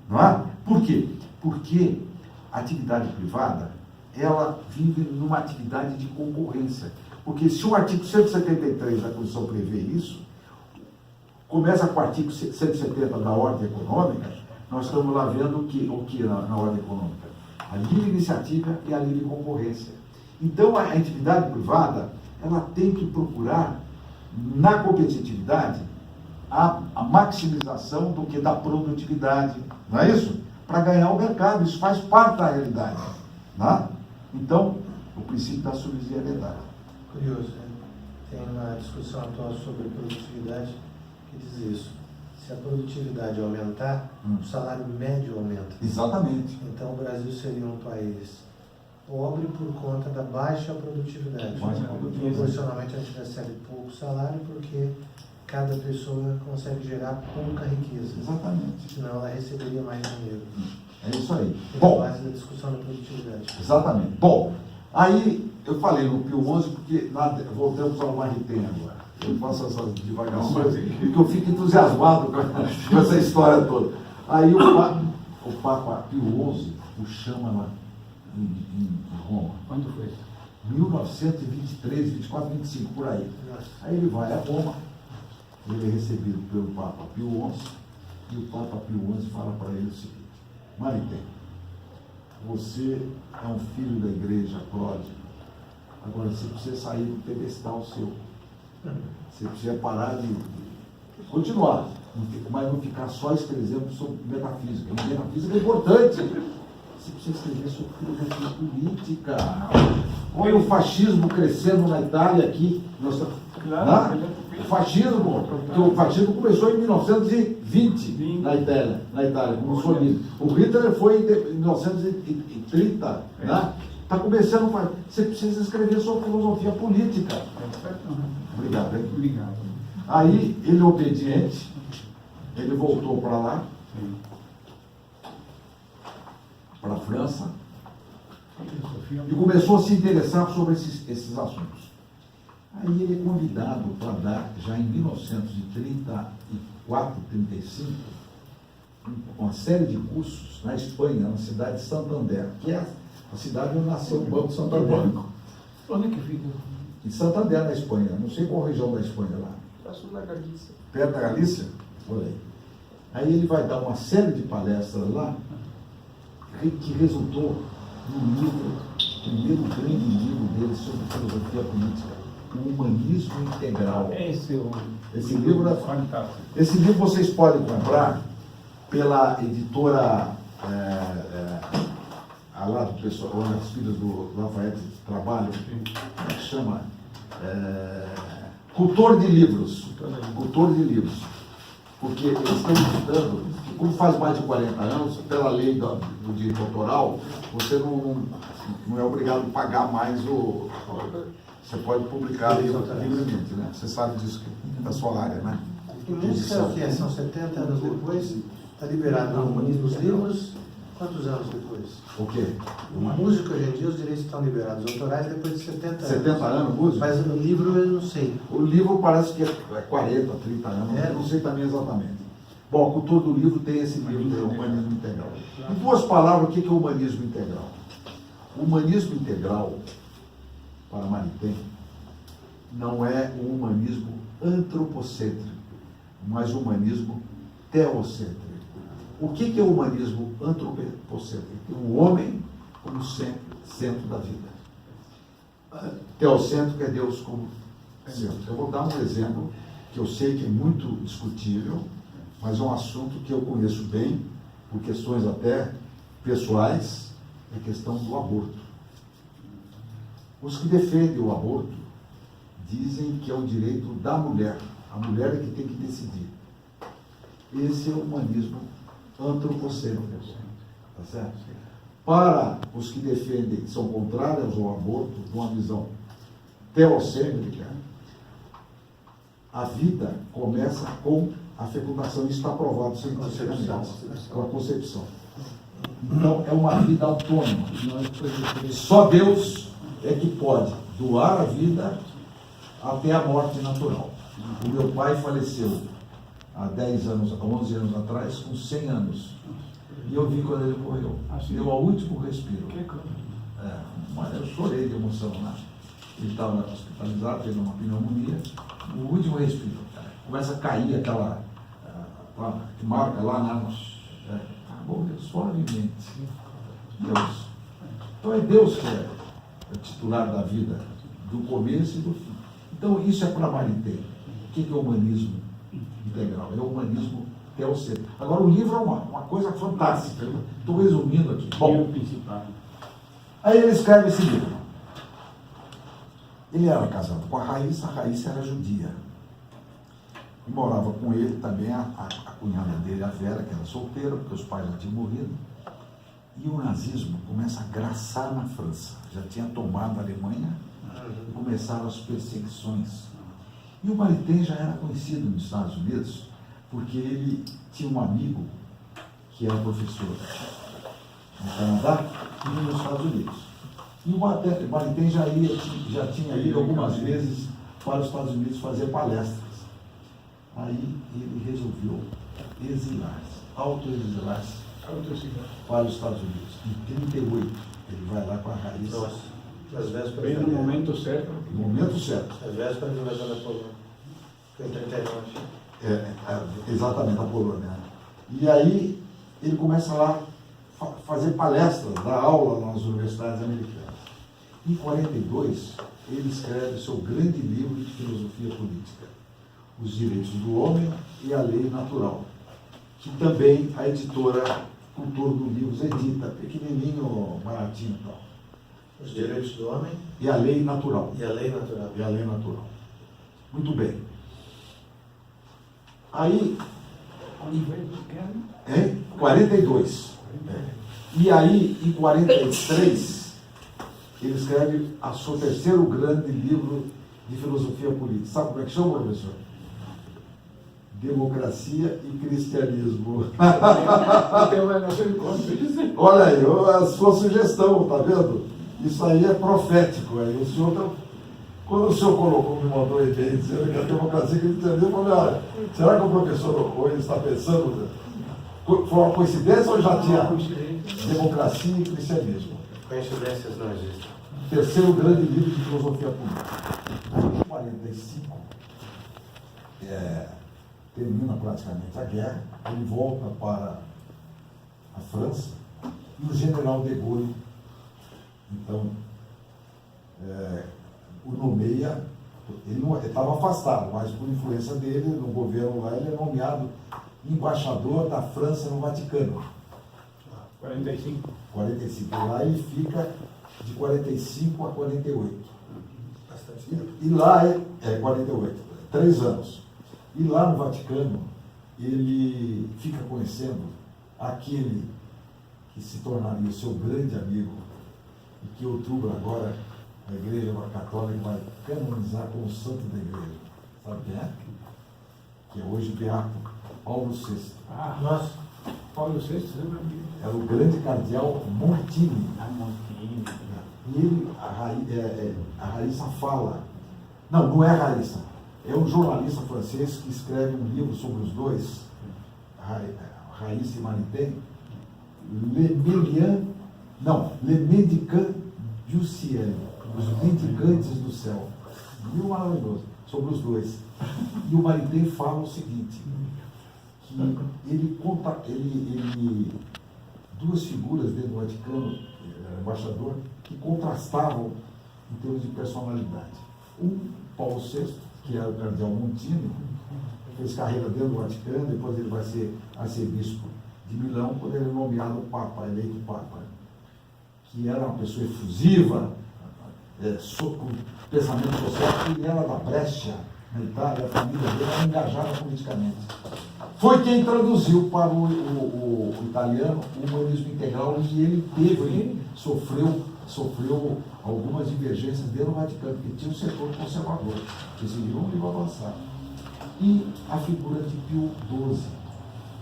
Não é? Por quê? Porque a atividade privada, ela vive numa atividade de concorrência. Porque se o artigo 173 da Constituição prevê isso, começa com o artigo 170 da ordem econômica, nós estamos lá vendo o que na ordem econômica? A livre iniciativa e a livre concorrência. Então, a atividade privada, ela tem que procurar, na competitividade, a maximização do que da produtividade, não é isso? Para ganhar o mercado, isso faz parte da realidade. Não é? Então, o princípio da subsidiariedade. Curioso, né? Tem uma discussão atual sobre produtividade que diz isso. Se a produtividade aumentar, o salário médio aumenta. Exatamente. Então o Brasil seria um país pobre por conta da baixa produtividade. Proporcionalmente a gente recebe pouco salário porque cada pessoa consegue gerar pouca riqueza. Exatamente. Senão ela receberia mais dinheiro. É isso aí. É a Bom, base da discussão da produtividade. exatamente. Bom, aí eu falei no Pio XI porque voltamos ao Maritain agora. Eu faço essas divagações porque eu fico entusiasmado com essa história toda. Aí o Papa Pio XI o chama lá em Roma. Quando foi isso? 1923, 24, 25, por aí. Aí ele vai a Roma, ele é recebido pelo Papa Pio XI, e o Papa Pio XI fala para ele o seguinte: Maritain, você é um filho da igreja pródigo, agora você precisa sair do pedestal seu. Você precisa parar de continuar, mas não ficar só escrevendo sobre metafísica. E metafísica é importante. Você precisa escrever sobre filosofia política. Olha o fascismo crescendo na Itália aqui. O fascismo, porque o fascismo começou em 1920 na Itália, com Mussolini. O Hitler foi em 1930, né? Está começando a fazer. Você precisa escrever sobre filosofia política. Obrigado, hein? Obrigado. Aí, ele obediente, ele voltou para lá, para a França, e começou a se interessar sobre esses assuntos. Aí ele é convidado para dar, já em 1934, 35, uma série de cursos na Espanha, na cidade de Santander, que é a cidade onde nasceu o Banco Santander. Onde é que fica? Em Santander, na Espanha. Não sei qual região da Espanha lá. Sul da Galícia. Perto da Galícia? Por aí. Aí ele vai dar uma série de palestras lá, que resultou no livro, o primeiro grande livro dele sobre filosofia política, o Humanismo Integral. Esse livro é fantástico. Esse livro vocês podem comprar pela editora lá do pessoal, onde as filhas do Lafayette trabalham, que chama Cultor de Livros. Cultor de Livros. Porque eles estão estudando, como faz mais de 40 anos, pela lei do direito autoral, você não é obrigado a pagar mais o. Você pode publicar livremente, né? Você sabe disso da sua área, né? E música é o que? São 70 anos depois? Está liberado nos livros? Quantos anos depois? O quê? Uma música hoje em dia, os direitos estão liberados. Autorais depois de 70 anos. 70 anos, música? Mas o livro eu não sei. O livro parece que é 40, 30 anos, eu não sei também exatamente. Bom, com todo o livro tem esse livro, o Humanismo Integral. Em duas palavras, o que é o humanismo integral? O humanismo integral, para Maritain, não é um humanismo antropocêntrico, mas um humanismo teocêntrico. O que é o humanismo antropocêntrico? O homem como centro da vida. teocêntrico é Deus como centro. Eu vou dar um exemplo que eu sei que é muito discutível, mas é um assunto que eu conheço bem, por questões até pessoais, é a questão do aborto. Os que defendem o aborto dizem que é o direito da mulher. A mulher é que tem que decidir. Esse é o humanismo antropocêntrico. Tá certo? Para os que defendem, que são contrários ao aborto, de uma visão teocêntrica, a vida começa com a fecundação. Isso está provado cientificamente, com a concepção. Então, é uma vida autônoma. Só Deus é que pode doar a vida até a morte natural. O meu pai faleceu há 10 anos, há 11 anos atrás, com 100 anos. E eu vi quando ele morreu. Deu ao último respiro. Mas eu chorei de emoção, né? Ele estava hospitalizado, teve uma pneumonia. O último respiro. Começa a cair aquela que marca lá na... Acabou, Deus, suavemente. Deus. Então é Deus que é o titular da vida, do começo e do fim. Então isso é para Maritain. O que é o humanismo integral? É o humanismo teocêntrico. Agora o livro é uma coisa fantástica. Estou resumindo aqui. Bom, aí ele escreve esse livro. Ele era casado com a Raíssa era judia. E morava com ele também a cunhada dele, a Vera, que era solteira, porque os pais já tinham morrido. E o nazismo começa a graçar na França. Já tinha tomado a Alemanha e começaram as perseguições. E o Maritain já era conhecido nos Estados Unidos, porque ele tinha um amigo que era professor no Canadá e nos Estados Unidos. E o Maritain já tinha ido algumas vezes para os Estados Unidos fazer palestras. Aí ele resolveu exilar-se, autoexilar-se para os Estados Unidos. Em 1938, ele vai lá com a Raíssa. Nossa, nas vésperas. Bem no momento certo. No momento certo. As vésperas da invasão da Polônia. Foi em 1939. Exatamente, a Polônia. E aí ele começa lá a fazer palestras, dar aula nas universidades americanas. Em 1942, ele escreve o seu grande livro de filosofia política, Os Direitos do Homem e a Lei Natural, que também a editora Cultura do Livros edita, pequenininho, baratinho e tal. Os Direitos do Homem E a Lei Natural. e a Lei Natural. E a Lei Natural. Muito bem. Aí, em 42. E aí, em 43, ele escreve o seu terceiro grande livro de filosofia política. Sabe como é que chama, professor? Democracia e Cristianismo. Olha aí, a sua sugestão, tá vendo? Isso aí é profético. Aí o senhor, quando o senhor colocou, me mandou um e-mail dizendo que a democracia e Cristianismo, eu falei, olha, será que o professor Oi está pensando? Foi uma coincidência ou já tinha democracia e cristianismo? Coincidências não existem. Terceiro grande livro de filosofia política. Em 45, termina praticamente a guerra, ele volta para a França e o general de Gaulle, então, o nomeia, ele estava afastado, mas por influência dele, no governo lá, ele é nomeado embaixador da França no Vaticano. 45. 45. Lá ele fica de 45 a 48. Bastante tempo. E lá 48, 3 anos. E lá no Vaticano, ele fica conhecendo aquele que se tornaria o seu grande amigo e que em outubro agora a Igreja Católica vai canonizar como santo da Igreja. Sabe quem é? Que é hoje Beato Paulo VI. Nossa. Paulo VI, lembra? Era o grande cardeal Montini. Montini. E ele, a Raíssa fala, não é a Raíssa, é um jornalista francês que escreve um livro sobre os dois, Raíssa e Maritain, Les Mendicants du Ciel, os mendicantes do céu. Um livro maravilhoso, sobre os dois. E o Maritain fala o seguinte, que ele conta, duas figuras dentro do Vaticano, embaixador, que contrastavam em termos de personalidade. Paulo VI, que era o cardeal Montini, fez carreira dentro do Vaticano, depois ele vai ser arcebispo de Milão, quando ele é nomeado Papa, eleito Papa, que era uma pessoa efusiva, com pensamento social, que ele era da Brescia, na Itália, a família dele era engajada politicamente. Foi quem traduziu para o italiano o humanismo integral, e ele sofreu algumas divergências dentro do Vaticano, porque tinha um setor conservador, que exigiu um livro avançado. E a figura de Pio XII,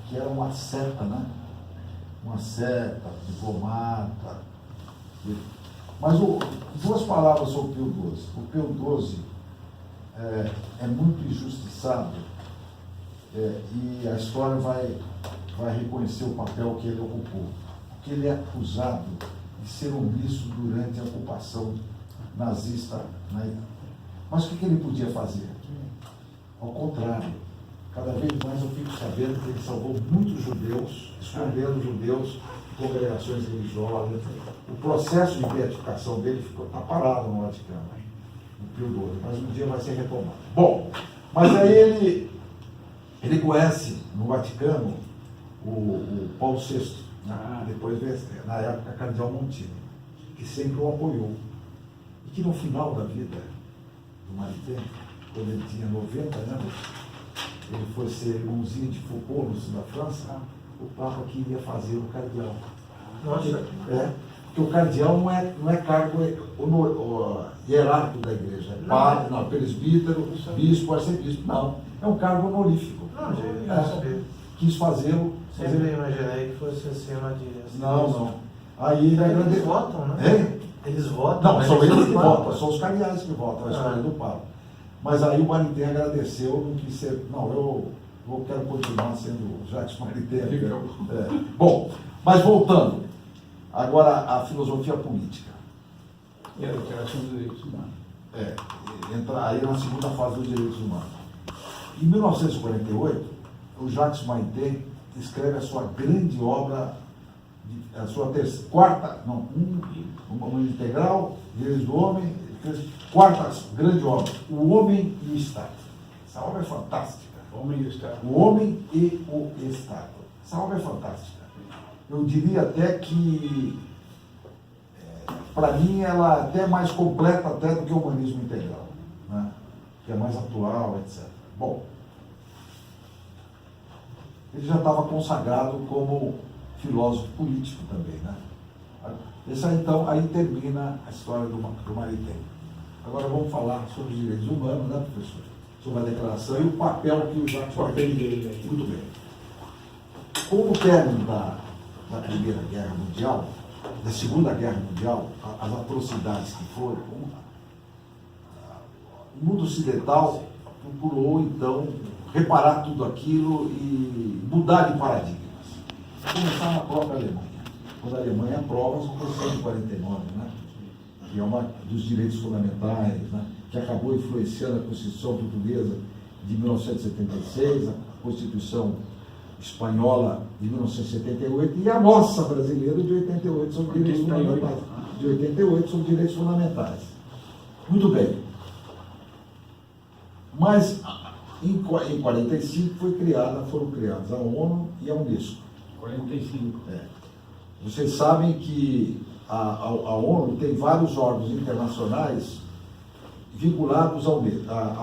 que era uma seta, né? Uma seta, diplomata. Mas duas palavras sobre o Pio XII. O Pio XII é muito injustiçado, e a história vai reconhecer o papel que ele ocupou. Porque ele é acusado de ser omisso durante a ocupação nazista na Itália. Mas o que ele podia fazer? Ao contrário, cada vez mais eu fico sabendo que ele salvou muitos judeus, escondendo judeus de congregações religiosas. O processo de beatificação dele está parado no Vaticano, no Pio XII, mas um dia vai ser retomado. Bom, mas aí ele conhece no Vaticano o Paulo VI, depois, na época, cardeal Montini, que sempre o apoiou. E que no final da vida do Maritain, quando ele tinha 90 anos, ele foi ser irmãozinho de Foucault, no sul da França, o Papa queria fazer o cardeal. Nossa. Porque o cardeal não é cargo hierárquico da igreja, é padre, não, presbítero, bispo, arcebispo, não. É um cargo honorífico. Não, gente, eu sabia. Quis fazê-lo. Sempre imaginei que fosse acima de... Não. Aí ele Eles agradeceu. votam, né? Eles votam. Não, mas são eles que Papa. votam, são os cardeais que votam, a escolha do Papa. Mas aí o Maritain agradeceu, não quis ser. Não, eu quero continuar sendo Jacques Maritain. Bom, mas voltando, agora a filosofia política. E a Declaração dos Direitos Humanos. Entra aí na segunda fase dos direitos humanos. Em 1948, o Jacques Maritain escreve a sua grande obra, a sua uma integral, Direitos do Homem, quarta grande obra, O Homem e o Estado. Essa obra é fantástica. O Homem e o Estado. O Homem e o Estado. Essa obra é fantástica. Eu diria até que, para mim, ela é até mais completa até do que o humanismo integral, né? Que é mais atual, etc. Bom, ele já estava consagrado como filósofo político também, né? Então, aí termina a história do Maritain. Agora vamos falar sobre os direitos humanos, né, professor? Sobre a declaração e o papel que o Jacques Maritain dele. Muito bem. Com o término da Primeira Guerra Mundial, da Segunda Guerra Mundial, as atrocidades que foram, o mundo ocidental procurou, então, reparar tudo aquilo e mudar de paradigmas. Começar na própria Alemanha. Quando a Alemanha aprova a Constituição de 49, né? Que é uma dos direitos fundamentais, né? Que acabou influenciando a Constituição portuguesa de 1976, a Constituição espanhola de 1978 e a nossa brasileira de 88 sobre direitos fundamentais. De 88 sobre direitos fundamentais. Muito bem. Mas em 45 foram criadas a ONU e a Unesco. 45. Vocês sabem que a ONU tem vários órgãos internacionais vinculados à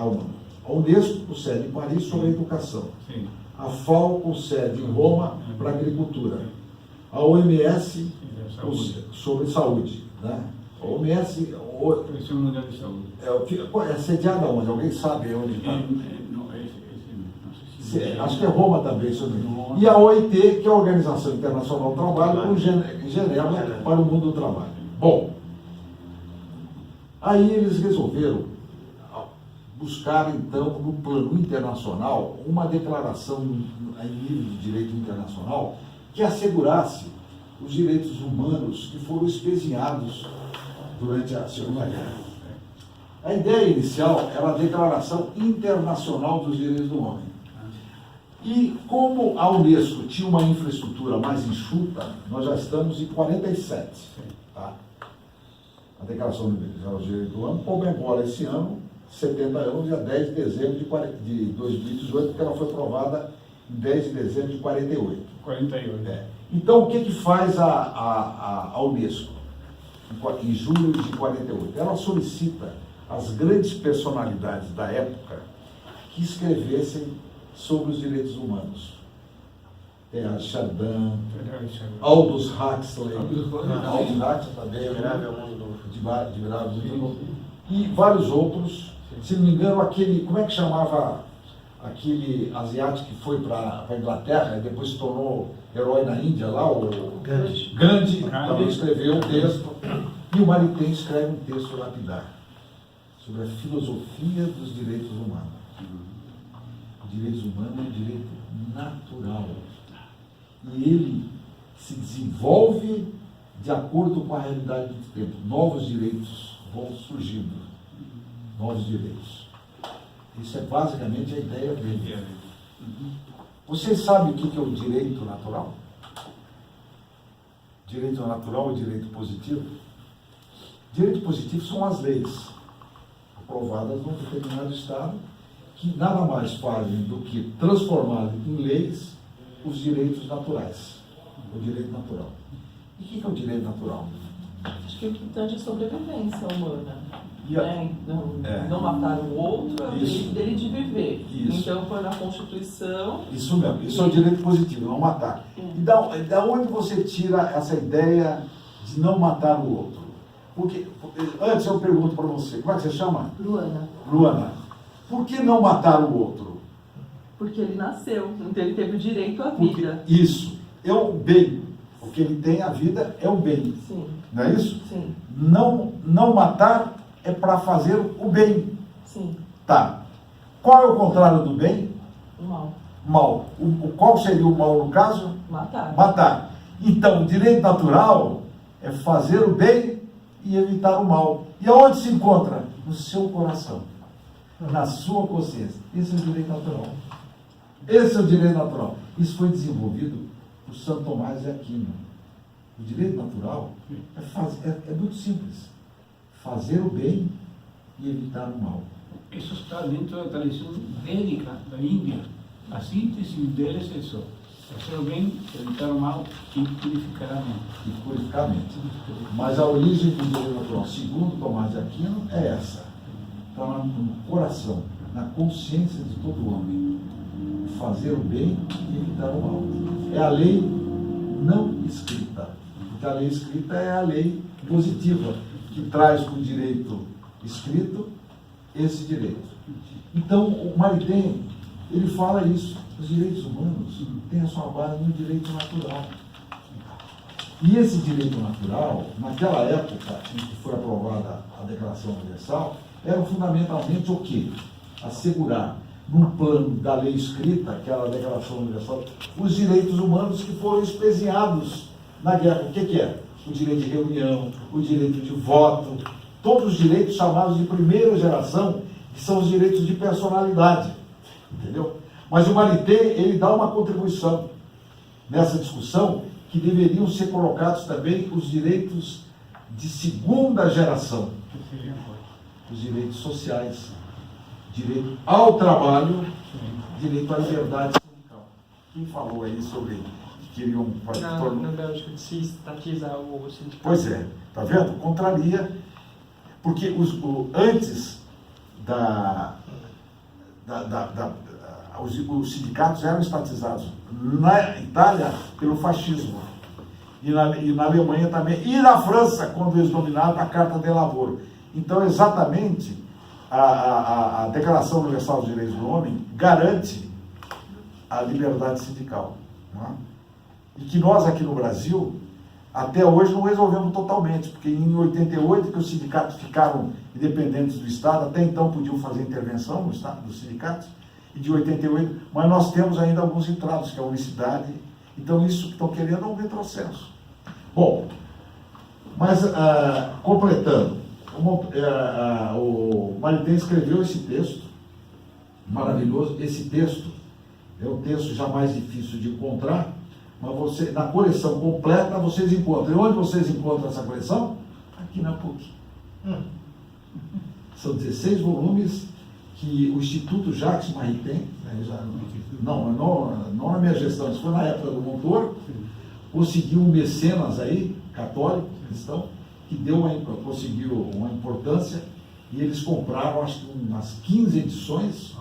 ONU. A Unesco, com sede em Paris, sobre a educação. Sim. A FAO, com sede em Roma, para a agricultura. A OMS, sobre saúde. Né? A OMS... Organização Mundial de Saúde. É sediada onde? Alguém sabe onde está? Não sei se... Acho que é Roma também, isso mesmo. E a OIT, que é a Organização Internacional do Trabalho, em Genebra, para o mundo do trabalho. Bom, aí eles resolveram buscar, então, no plano internacional, uma declaração em nível de direito internacional que assegurasse os direitos humanos que foram espezinhados durante a Segunda Guerra. A ideia inicial era a Declaração Internacional dos Direitos do Homem. E como a Unesco tinha uma infraestrutura mais enxuta, nós já estamos em 47. Tá? a Declaração Universal dos Direitos Humanos comemora esse ano 70 anos, dia 10 de dezembro de 2018, porque ela foi aprovada em 10 de dezembro de 48. 48. Então, o que faz a Unesco em julho de 48? Ela solicita às grandes personalidades da época que escrevessem sobre os direitos humanos. Chardin, Aldous Huxley, também, Admirável Mundo Novo. e vários outros. Se não me engano, aquele, como é que chamava aquele asiático que foi para a Inglaterra e depois se tornou herói na Índia lá, o Gandhi também escreveu um texto, e o Maritain escreve um texto lapidar sobre a filosofia dos direitos humanos. O direito humano é um direito natural. E ele se desenvolve de acordo com a realidade do tempo. Novos direitos vão surgindo. Novos direitos. Isso é basicamente a ideia dele. Vocês sabem o que é o direito natural? Direito natural e direito positivo? Direito positivo são as leis aprovadas num determinado estado que nada mais fazem do que transformar em leis os direitos naturais. O direito natural. E o que é o direito natural? Acho que o que tange a sobrevivência humana. E Não matar o outro é o Isso. direito dele de viver. Isso. Então, foi na Constituição. Isso mesmo, isso é o direito positivo, não matar. E da onde você tira essa ideia de não matar o outro? Porque, antes eu pergunto para você, como é que você chama? Luana. Luana, por que não matar o outro? Porque ele nasceu, então ele teve o direito à Porque vida. isso é o bem. O que ele tem, a vida, é o bem. Sim, Não é isso? sim, Não matar é para fazer o bem. sim. Tá. Qual é o contrário do bem? O mal. Mal. Qual seria o mal no caso? Matar. Matar. Então, o direito natural é fazer o bem e evitar o mal. E aonde se encontra? No seu coração, na sua consciência. Esse é o direito natural. Esse é o direito natural. Isso foi desenvolvido por Santo Tomás de Aquino. O direito natural é muito simples. Fazer o bem e evitar o mal. Isso está dentro da tradição védica da Índia. A síntese deles é isso. Fazer o bem, evitar o mal e purificar a mente. E purificar a mente. Mas a origem do direito natural, segundo Tomás de Aquino, é essa. Está no coração, na consciência de todo homem. Fazer o bem e evitar o mal. É a lei não escrita. Porque a lei escrita é a lei positiva, que traz para o direito escrito esse direito. Então, o Maritain, ele fala isso. Os direitos humanos têm a sua base no direito natural. E esse direito natural, naquela época em que foi aprovada a Declaração Universal, era fundamentalmente o quê? Assegurar, num plano da lei escrita, que era a Declaração Universal, os direitos humanos que foram espezinhados na guerra. O que é? O direito de reunião, o direito de voto, todos os direitos chamados de primeira geração, que são os direitos de personalidade. Entendeu? Mas o Maritain, ele dá uma contribuição nessa discussão, que deveriam ser colocados também os direitos de segunda geração, os direitos sociais, direito ao trabalho, direito à liberdade sindical. Quem falou aí sobre que queriam... Na Bélgica, se estatizar o sindicato. Pois é, tá vendo? Contraria, porque antes os sindicatos eram estatizados na Itália pelo fascismo, e na Alemanha também, e na França, quando eles dominaram a Carta de Lavoro. Então, exatamente, a Declaração Universal dos Direitos do Homem garante a liberdade sindical. Não é? E que nós, aqui no Brasil, até hoje não resolvemos totalmente, porque em 88, que os sindicatos ficaram independentes do Estado, até então podiam fazer intervenção no Estado, dos sindicatos, e de 88, mas nós temos ainda alguns entraves, que é a unicidade. Então, isso que estão querendo é um retrocesso. Bom, mas, completando, o Maritain escreveu esse texto, maravilhoso. Esse texto é um texto já mais difícil de encontrar, mas na coleção completa vocês encontram. E onde vocês encontram essa coleção? Aqui na PUC. São 16 volumes que o Instituto Jacques Maritain, né, não na minha gestão, isso foi na época do Montoro, conseguiu um mecenas aí, católico, cristão, que conseguiu uma importância, e eles compraram acho que umas 15 edições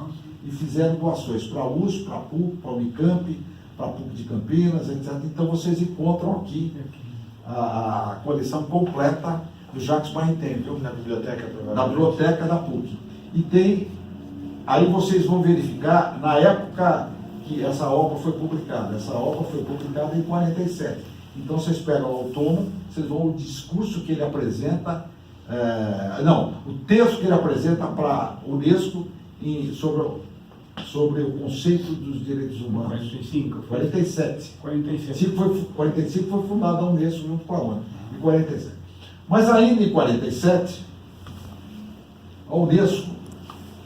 e fizeram doações para a USP, para a PUC, para a Unicamp, para a PUC de Campinas, etc. Então vocês encontram aqui a coleção completa do Jacques Maritain, viu? Na biblioteca, provavelmente. Na biblioteca da PUC. E tem, aí vocês vão verificar, na época que essa obra foi publicada. Essa obra foi publicada em 47. Então vocês pegam o autônomo, vocês vão o discurso que ele apresenta, o texto que ele apresenta para a Unesco sobre o conceito dos direitos humanos. 45. 47. 47. 45 foi fundada a Unesco junto com a ONU, em 47. Mas ainda em 47, a Unesco,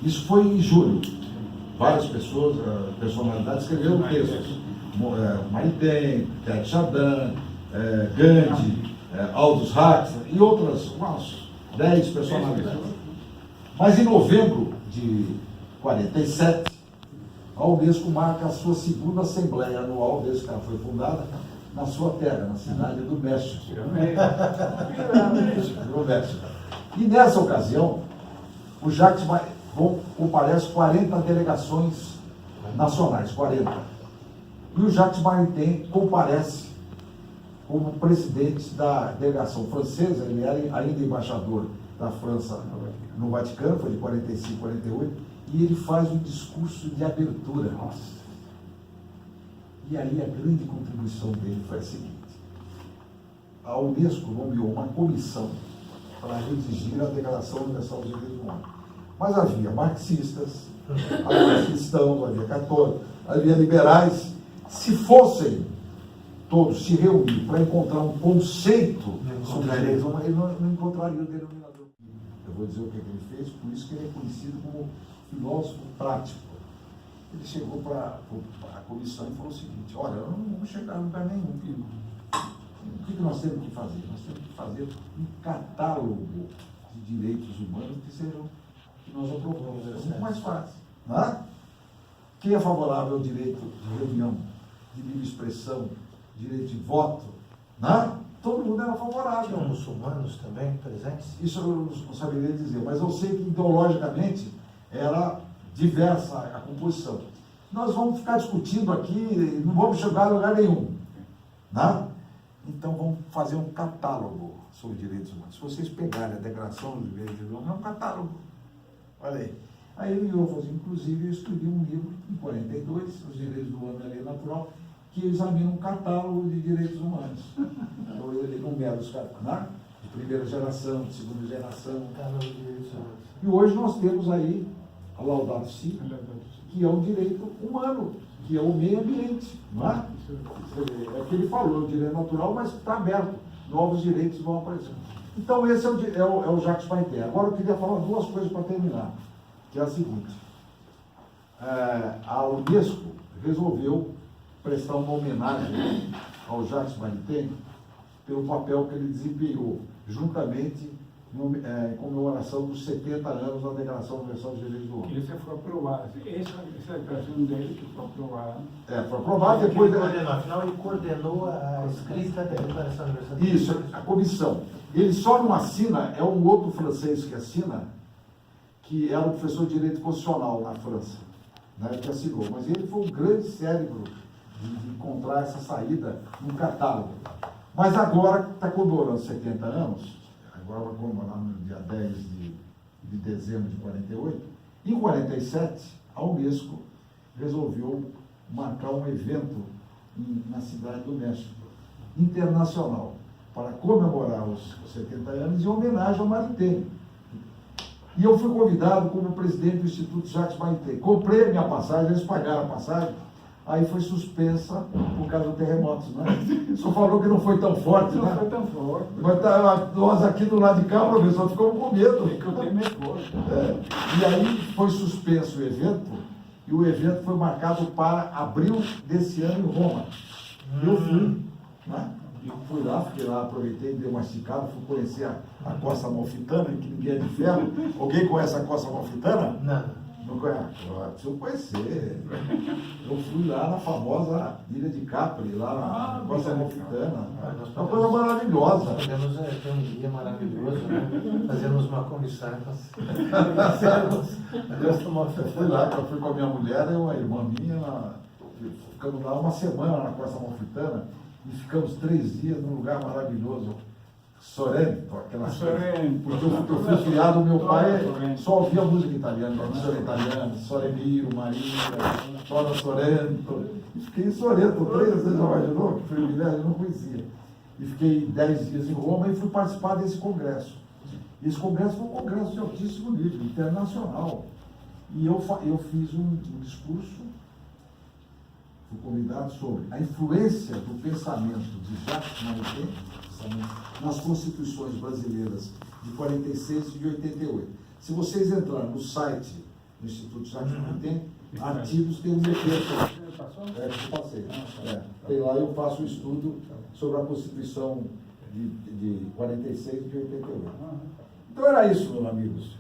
isso foi em julho, várias pessoas, personalidades escreveram textos. Maritain, Ted Chardin, Gandhi, Aldous Huxley e outras, umas 10 personalidades. Mas em novembro de 47, a Unesco marca a sua segunda Assembleia Anual, desde que ela foi fundada, na sua terra, na cidade do México. No México. E nessa ocasião, o Jacques comparece 40 delegações nacionais, 40. E o Jacques Maritain comparece como presidente da delegação francesa, ele era ainda embaixador da França no Vaticano, foi de 45 a 48, e ele faz um discurso de abertura. E aí a grande contribuição dele foi a seguinte: a Unesco nomeou uma comissão para redigir a Declaração Universal dos Direitos Humanos. Mas havia marxistas, havia cristãos, havia católicos, havia liberais. Se fossem todos se reunir para encontrar um conceito sobre direitos humanos, ele não encontraria o denominador. Eu vou dizer o que ele fez, por isso que ele é conhecido como filósofo prático. Ele chegou para a comissão e falou o seguinte: olha, nós não vamos chegar a lugar nenhum. O que nós temos que fazer? Nós temos que fazer um catálogo de direitos humanos que nós aprovamos. É muito mais fácil. Né? Quem é favorável ao direito de reunião, de livre expressão, direito de voto? Né? Todo mundo era favorável. Tinham muçulmanos também presentes? Isso eu não saberia dizer, mas eu sei que ideologicamente era diversa a composição. Nós vamos ficar discutindo aqui, não vamos chegar a lugar nenhum. Né? Então vamos fazer um catálogo sobre direitos humanos. Se vocês pegarem a Declaração dos Direitos Humanos, é um catálogo. Olha aí. Aí ele falou assim, inclusive eu escrevi um livro em 42, Os Direitos do Homem e a Lei Natural, que examina um catálogo de direitos humanos. Então ele enumera os caras, né? De primeira geração, de segunda geração. E hoje nós temos aí a Laudato Si, que é um direito humano, que é o meio ambiente. Não é? É o que ele falou, o direito natural, mas está aberto. Novos direitos vão aparecer. Então esse é o Jacques Maritain. Agora eu queria falar duas coisas para terminar, que é a seguinte. A Unesco resolveu prestar uma homenagem ao Jacques Maritain pelo papel que ele desempenhou, juntamente em comemoração dos 70 anos da Declaração Universal dos Direitos do Homem. Essa foi aprovada, essa declaração dele que foi aprovada. Foi aprovado depois... Afinal, ele coordenou a escrita da Declaração Universal dos Isso, a comissão. Ele só não assina, é um outro francês que assina, que era um professor de Direito Constitucional na França, né, que assinou. Mas ele foi um grande cérebro de encontrar essa saída no catálogo. Mas agora está comemorando 70 anos, agora vai comemorar no dia 10 de dezembro de 48, em 47, a Unesco resolveu marcar um evento na cidade do México, internacional, para comemorar os 70 anos em homenagem ao Maritain. E eu fui convidado como presidente do Instituto Jacques Maritain. Comprei a minha passagem, eles pagaram a passagem, aí foi suspensa por causa do terremoto, né? Só falou que não foi tão forte, Não né? foi tão forte. Mas nós aqui do lado de cá, professor, ficamos com medo. É que eu tenho medo forte. E aí foi suspenso o evento, e o evento foi marcado para abril desse ano em Roma. Eu fui, né? E fui lá, fiquei lá, aproveitei, dei uma esticada, fui conhecer a Costa Amalfitana, que ninguém é de ferro. Alguém conhece a Costa Amalfitana? Não. Não conhece? Preciso conhecer. Eu fui lá na famosa Ilha de Capri, lá na Costa Amalfitana. É uma coisa maravilhosa. Podemos ter um dia maravilhoso, né? Fazermos uma comissão. Eu fui lá, eu fui com a minha mulher e uma irmã minha, ficamos lá uma semana na Costa Amalfitana e ficamos 3 dias num lugar maravilhoso. Sorrento, aquela Sorrento. Porque eu fui criado, meu pai Sorrento. só ouvia música italiana, canção italiana, Sorrento, Maria, Dona Sorrento. E fiquei em Sorrento 3 vezes, já imaginou? Que privilégio, eu não conhecia. E fiquei 10 dias em Roma e fui participar desse congresso. Esse congresso foi um congresso de altíssimo nível, internacional. E eu fiz um discurso, fui convidado sobre a influência do pensamento de Jacques Maritain nas constituições brasileiras de 46 e de 88. Se vocês entrarem no site do Instituto Jacques Maritain, artigos tem um texto. Que eu passei. Tem lá, eu faço um estudo sobre a Constituição de 46 e de 88. Então era isso, meus amigos.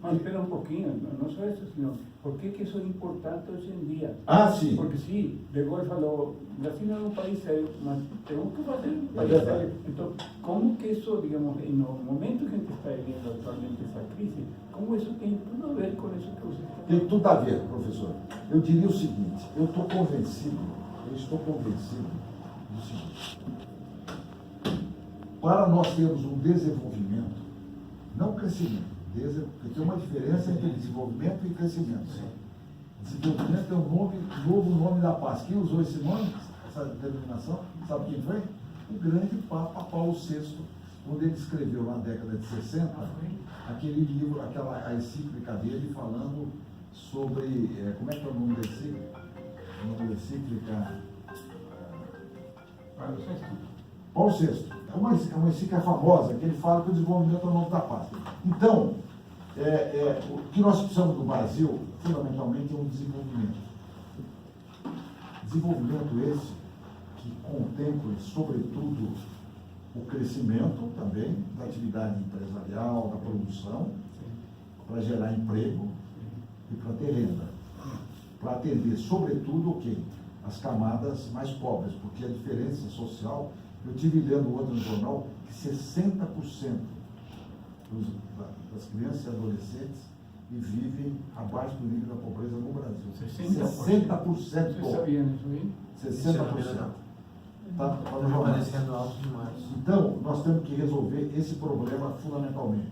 Mas espera um pouquinho, não só isso, senão, por que isso é importante hoje em dia? Ah, sim. Porque sim, De Gaulle falou, Brasil é um país sério, mas temos que fazer um país verdade. sério. Então, como que isso, digamos, no momento que a gente está vivendo atualmente essa crise, como isso tem tudo a ver com isso que você está Tem tudo a ver, professor. Eu diria o seguinte, eu estou convencido do seguinte. Para nós termos um desenvolvimento, não crescimento, porque tem uma diferença entre desenvolvimento e crescimento. Desenvolvimento é o novo nome da paz. Quem usou esse nome, essa determinação, sabe quem foi? O grande Papa Paulo VI, quando ele escreveu na década de 60, aquele livro, a encíclica dele falando sobre, como é que é o nome da encíclica? O nome da encíclica? Paulo VI. É uma encíclica famosa, que ele fala que o desenvolvimento é o nome da paz. Então, o que nós precisamos do Brasil, fundamentalmente, é um desenvolvimento. Desenvolvimento esse que contemple, sobretudo, o crescimento também da atividade empresarial, da produção, para gerar emprego e para ter renda. Para atender, sobretudo, o quê? As camadas mais pobres, porque a diferença social, eu estive lendo ontem no jornal que 60% das crianças e adolescentes vivem abaixo do nível da pobreza no Brasil. 60%. Você sabia disso aí? 60%. Está no jornal. Permanecendo alto demais. Então, nós temos que resolver esse problema fundamentalmente,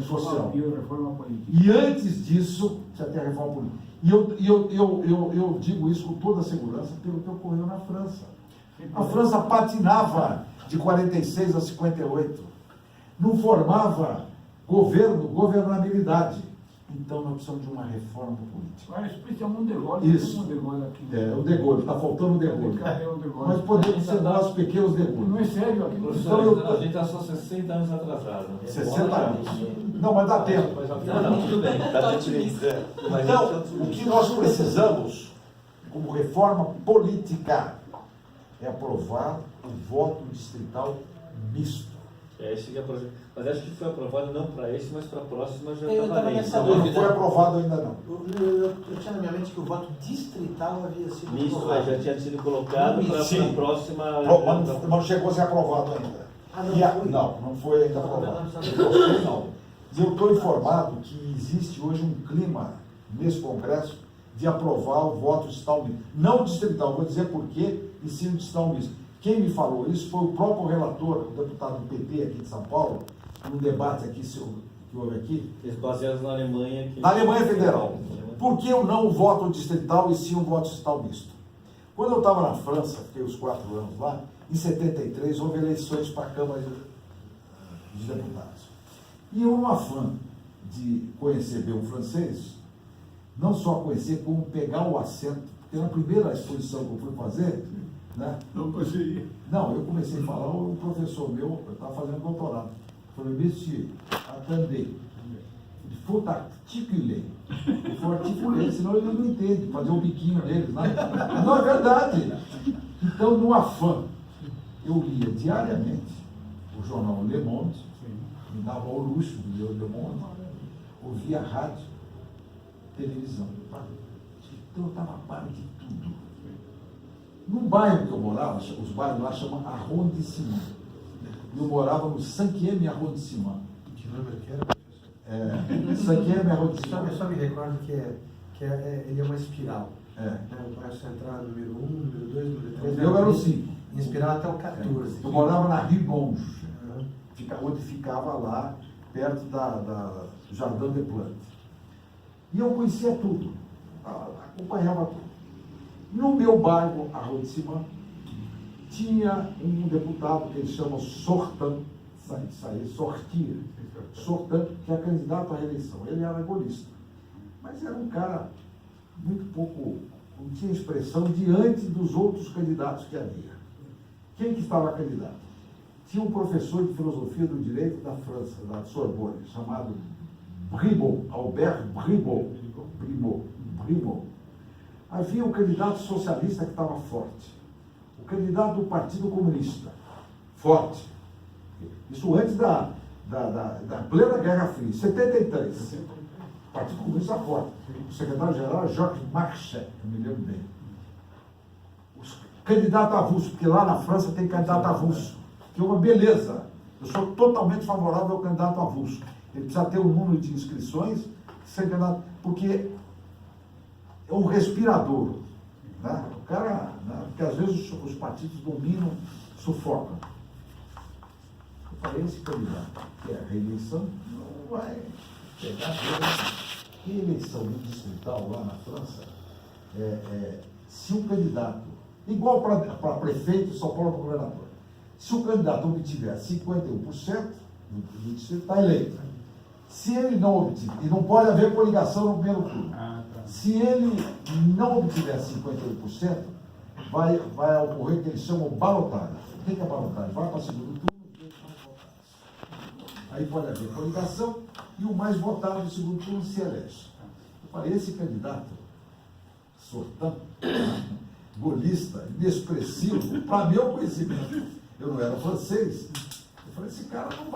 social. E a reforma política. E antes disso, já tem a reforma política. E eu digo isso com toda a segurança pelo que ocorreu na França. A França patinava de 46 a 58. Não formava governabilidade. Então, nós precisamos de uma reforma política. Mas precisamos um De Gaulle. Isso. Um De Gaulle aqui. O De Gaulle, está faltando o De Gaulle. Cadê o De Gaulle? Mas podemos ser nós pequenos De Não Gaulle. é sério aqui. Professor, a gente está só 60 anos atrasado. 60 anos. Não, mas dá tempo. Não, tudo bem. Tá otimista. Então, o que nós precisamos, como reforma política, é aprovar o voto distrital misto. Esse que é mas acho que foi aprovado não para esse, mas para a próxima já Eu estava tava bem. nessa Não dúvida. foi aprovado ainda não. Eu tinha na minha mente que o voto distrital havia sido Misto, aprovado. já tinha sido colocado para Sim. a próxima. Mas não chegou a ser aprovado ainda. Ah, não foi? Não foi ainda aprovado. Não. E eu estou informado que existe hoje um clima nesse Congresso de aprovar o voto distrital misto. Não o distrital, vou dizer por quê, e sim o distrital misto. Quem me falou isso foi o próprio relator, o deputado do PT aqui de São Paulo, num debate aqui que houve aqui, Eles baseados na Alemanha. Que... na Alemanha Federal. Por que eu não voto distrital e sim um voto distrital misto? Quando eu estava na França, fiquei os 4 anos lá, em 73 houve eleições para a Câmara de Deputados. E eu, no afã de conhecer bem o francês, não só conhecer, como pegar o assento, porque na primeira exposição que eu fui fazer, né? Não conseguia. Não, eu comecei a falar, o professor meu, eu estava fazendo doutorado, falou, monsieur, attendez, il faut articuler. Il faut articuler, senão ele não entende, fazer o biquinho deles, né? Não, é verdade. Então, no afã eu lia diariamente o jornal Le Monde, me dava ao luxo de ler o Le Monde, ouvia rádio, televisão. Então eu estava a par de tudo. No bairro que eu morava, os bairros lá chamam Arrondissement. Eu morava no 5e arrondissement. Que número que era, professor? 5e arrondissement. Eu só me recordo que ele é uma espiral. É. Né? O bairro central número 1, número 2, número 3. Eu era o 5. Em espiral até o 14. Eu morava na Rue Blanche, Uhum. onde ficava lá, perto do Jardin des Plantes. E eu conhecia tudo, acompanhava tudo. No meu bairro, Arrondissement, tinha um deputado que eles chamam Sortan, sortir, que é candidato à reeleição. Ele era golista, mas era um cara muito pouco, não tinha expressão diante dos outros candidatos que havia. Quem que estava candidato? Tinha um professor de filosofia do direito da França, da Sorbonne, chamado Bribaut, Albert Bribaut. Havia um candidato socialista que estava forte. O candidato do Partido Comunista, forte. Isso antes da plena Guerra Fria, 73. O Partido Comunista forte. O secretário-geral era Georges Marchais, eu me lembro bem. Candidato avulso, porque lá na França tem candidato avulso, que é uma beleza. Eu sou totalmente favorável ao candidato avulso. Ele precisa ter um número de inscrições, porque é um respirador. Né? O cara, né? Porque às vezes os partidos dominam, sufocam. Eu falei, esse candidato, que é a reeleição, não vai pegar a reeleição no distrital lá na França. Se um candidato, igual para prefeito de São Paulo para governador, se o candidato obtiver 51% do distrito, está eleito. Se ele não obtiver, e não pode haver coligação no primeiro turno, se ele não obtiver 51%, vai ocorrer o que eles chamam de balotagem. O que é balotagem? Vai para o segundo turno e os mais votados. Aí pode haver coligação e o mais votado no segundo turno se elege. Eu falei, esse candidato, Sortan, golista, inexpressivo, para meu conhecimento, eu não era francês, eu falei, esse cara não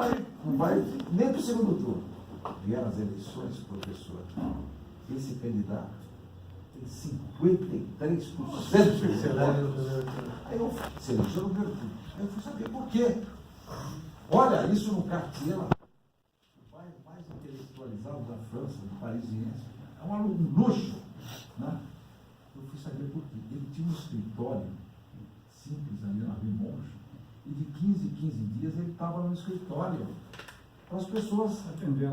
vai nem para o segundo turno. Vieram as eleições, professor, esse candidato tem 53% de votos. Aí eu se elegeu no primeiro turno. Aí eu fui saber por quê. Olha, isso no Cartier, lá, o bairro mais intelectualizado da França, do parisiense, é um luxo, né? Eu fui saber por quê. Ele tinha um escritório simples ali na Rue Monge, e de 15 em 15 dias ele estava no escritório para as pessoas atender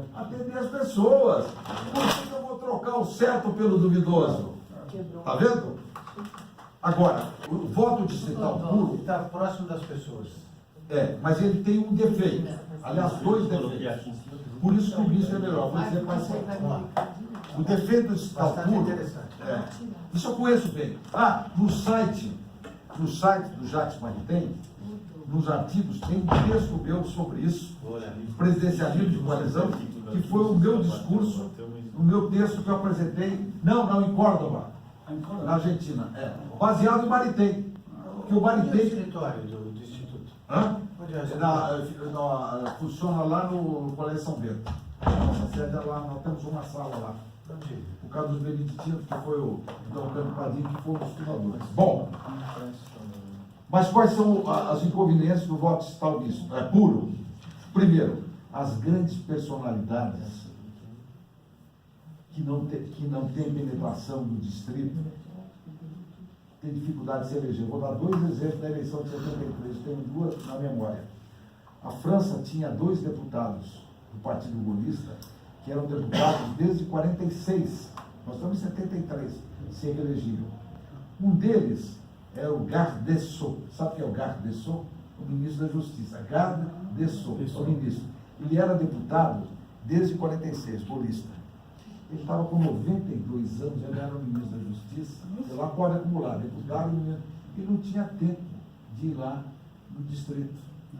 as pessoas. Por que eu vou trocar o certo pelo duvidoso? Está vendo? Agora, o voto distrital puro. Ele está próximo das pessoas. Mas ele tem um defeito. Aliás, dois defeitos. Por isso que o ministro é melhor. Vou dizer quais são. O defeito do distrital puro. Isso eu conheço bem. No site do Jacques Maritain, nos artigos, tem um texto meu sobre isso, presidencialismo de coalizão, que foi o meu discurso, o meu texto que eu apresentei, não, em Córdoba, na Argentina, baseado em Maritain. Que o Onde é o Maritain... escritório do Instituto? Onde é? Funciona lá no Colégio São Bento. Nossa sede é lá, nós temos uma sala lá. Por causa dos beneditinos, que foi o Dom Pedro Padinho, que foi um dos fundadores. Bom, mas quais são as inconveniências do voto distrital misto? É puro. Primeiro, as grandes personalidades que não têm penetração no distrito têm dificuldade de se eleger. Vou dar dois exemplos da eleição de 73, tenho duas na memória. A França tinha 2 deputados do Partido Gaullista, que eram deputados desde 46, nós estamos em 73, se reelegiam. Um deles era o Garde des Sceaux. Sabe o que é o Garde des Sceaux? O ministro da Justiça. Garde des Sceaux, o ministro. Ele era deputado desde 46, golista. Ele estava com 92 anos, ele era o ministro da Justiça, lá pode acumular, deputado, e não tinha tempo de ir lá no distrito.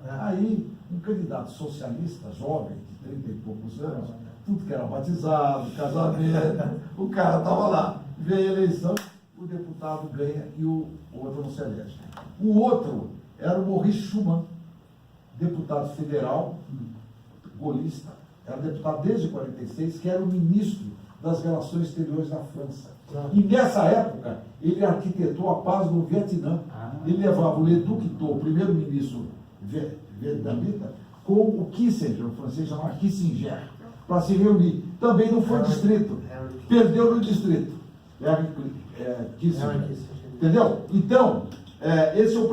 Aí, um candidato socialista, jovem, de 30 e poucos anos, tudo que era batizado, casamento, o cara estava lá. Veio a eleição, o deputado ganha e o outro não se elege. O outro era o Maurice Schumann, deputado federal, golista, era deputado desde 46, que era o ministro das Relações Exteriores da França. E nessa época, ele arquitetou a paz no Vietnã. Ele levava o Leduc Tho, o primeiro-ministro vietnamita, com o Kissinger, o francês chamado Kissinger, para se reunir. Também não foi distrito. Perdeu no distrito. Kissinger. Entendeu? Então, essa é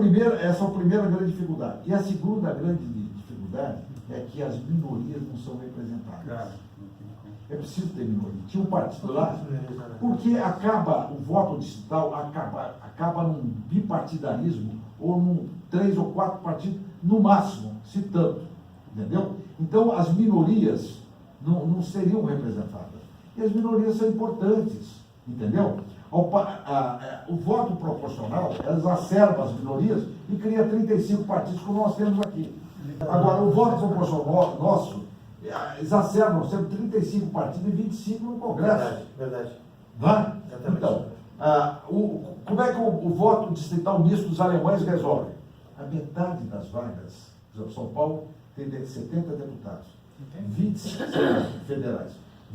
a primeira grande dificuldade. E a segunda grande dificuldade é que as minorias não são representadas. É preciso ter minoria. Tinha um partido lá, porque acaba, o voto distrital acaba num bipartidarismo, ou num 3 ou 4 partidos, no máximo, se tanto. Entendeu? Então, as minorias não seriam representadas. E as minorias são importantes. Entendeu? O voto proporcional exacerba as minorias e cria 35 partidos, como nós temos aqui. Agora, o voto proporcional nosso exacerba, nós temos 35 partidos e 25 no Congresso. Verdade. Vai? Então, como é que o voto distrital misto dos alemães resolve? A metade das vagas, por exemplo, São Paulo tem 70 deputados, 25 federais,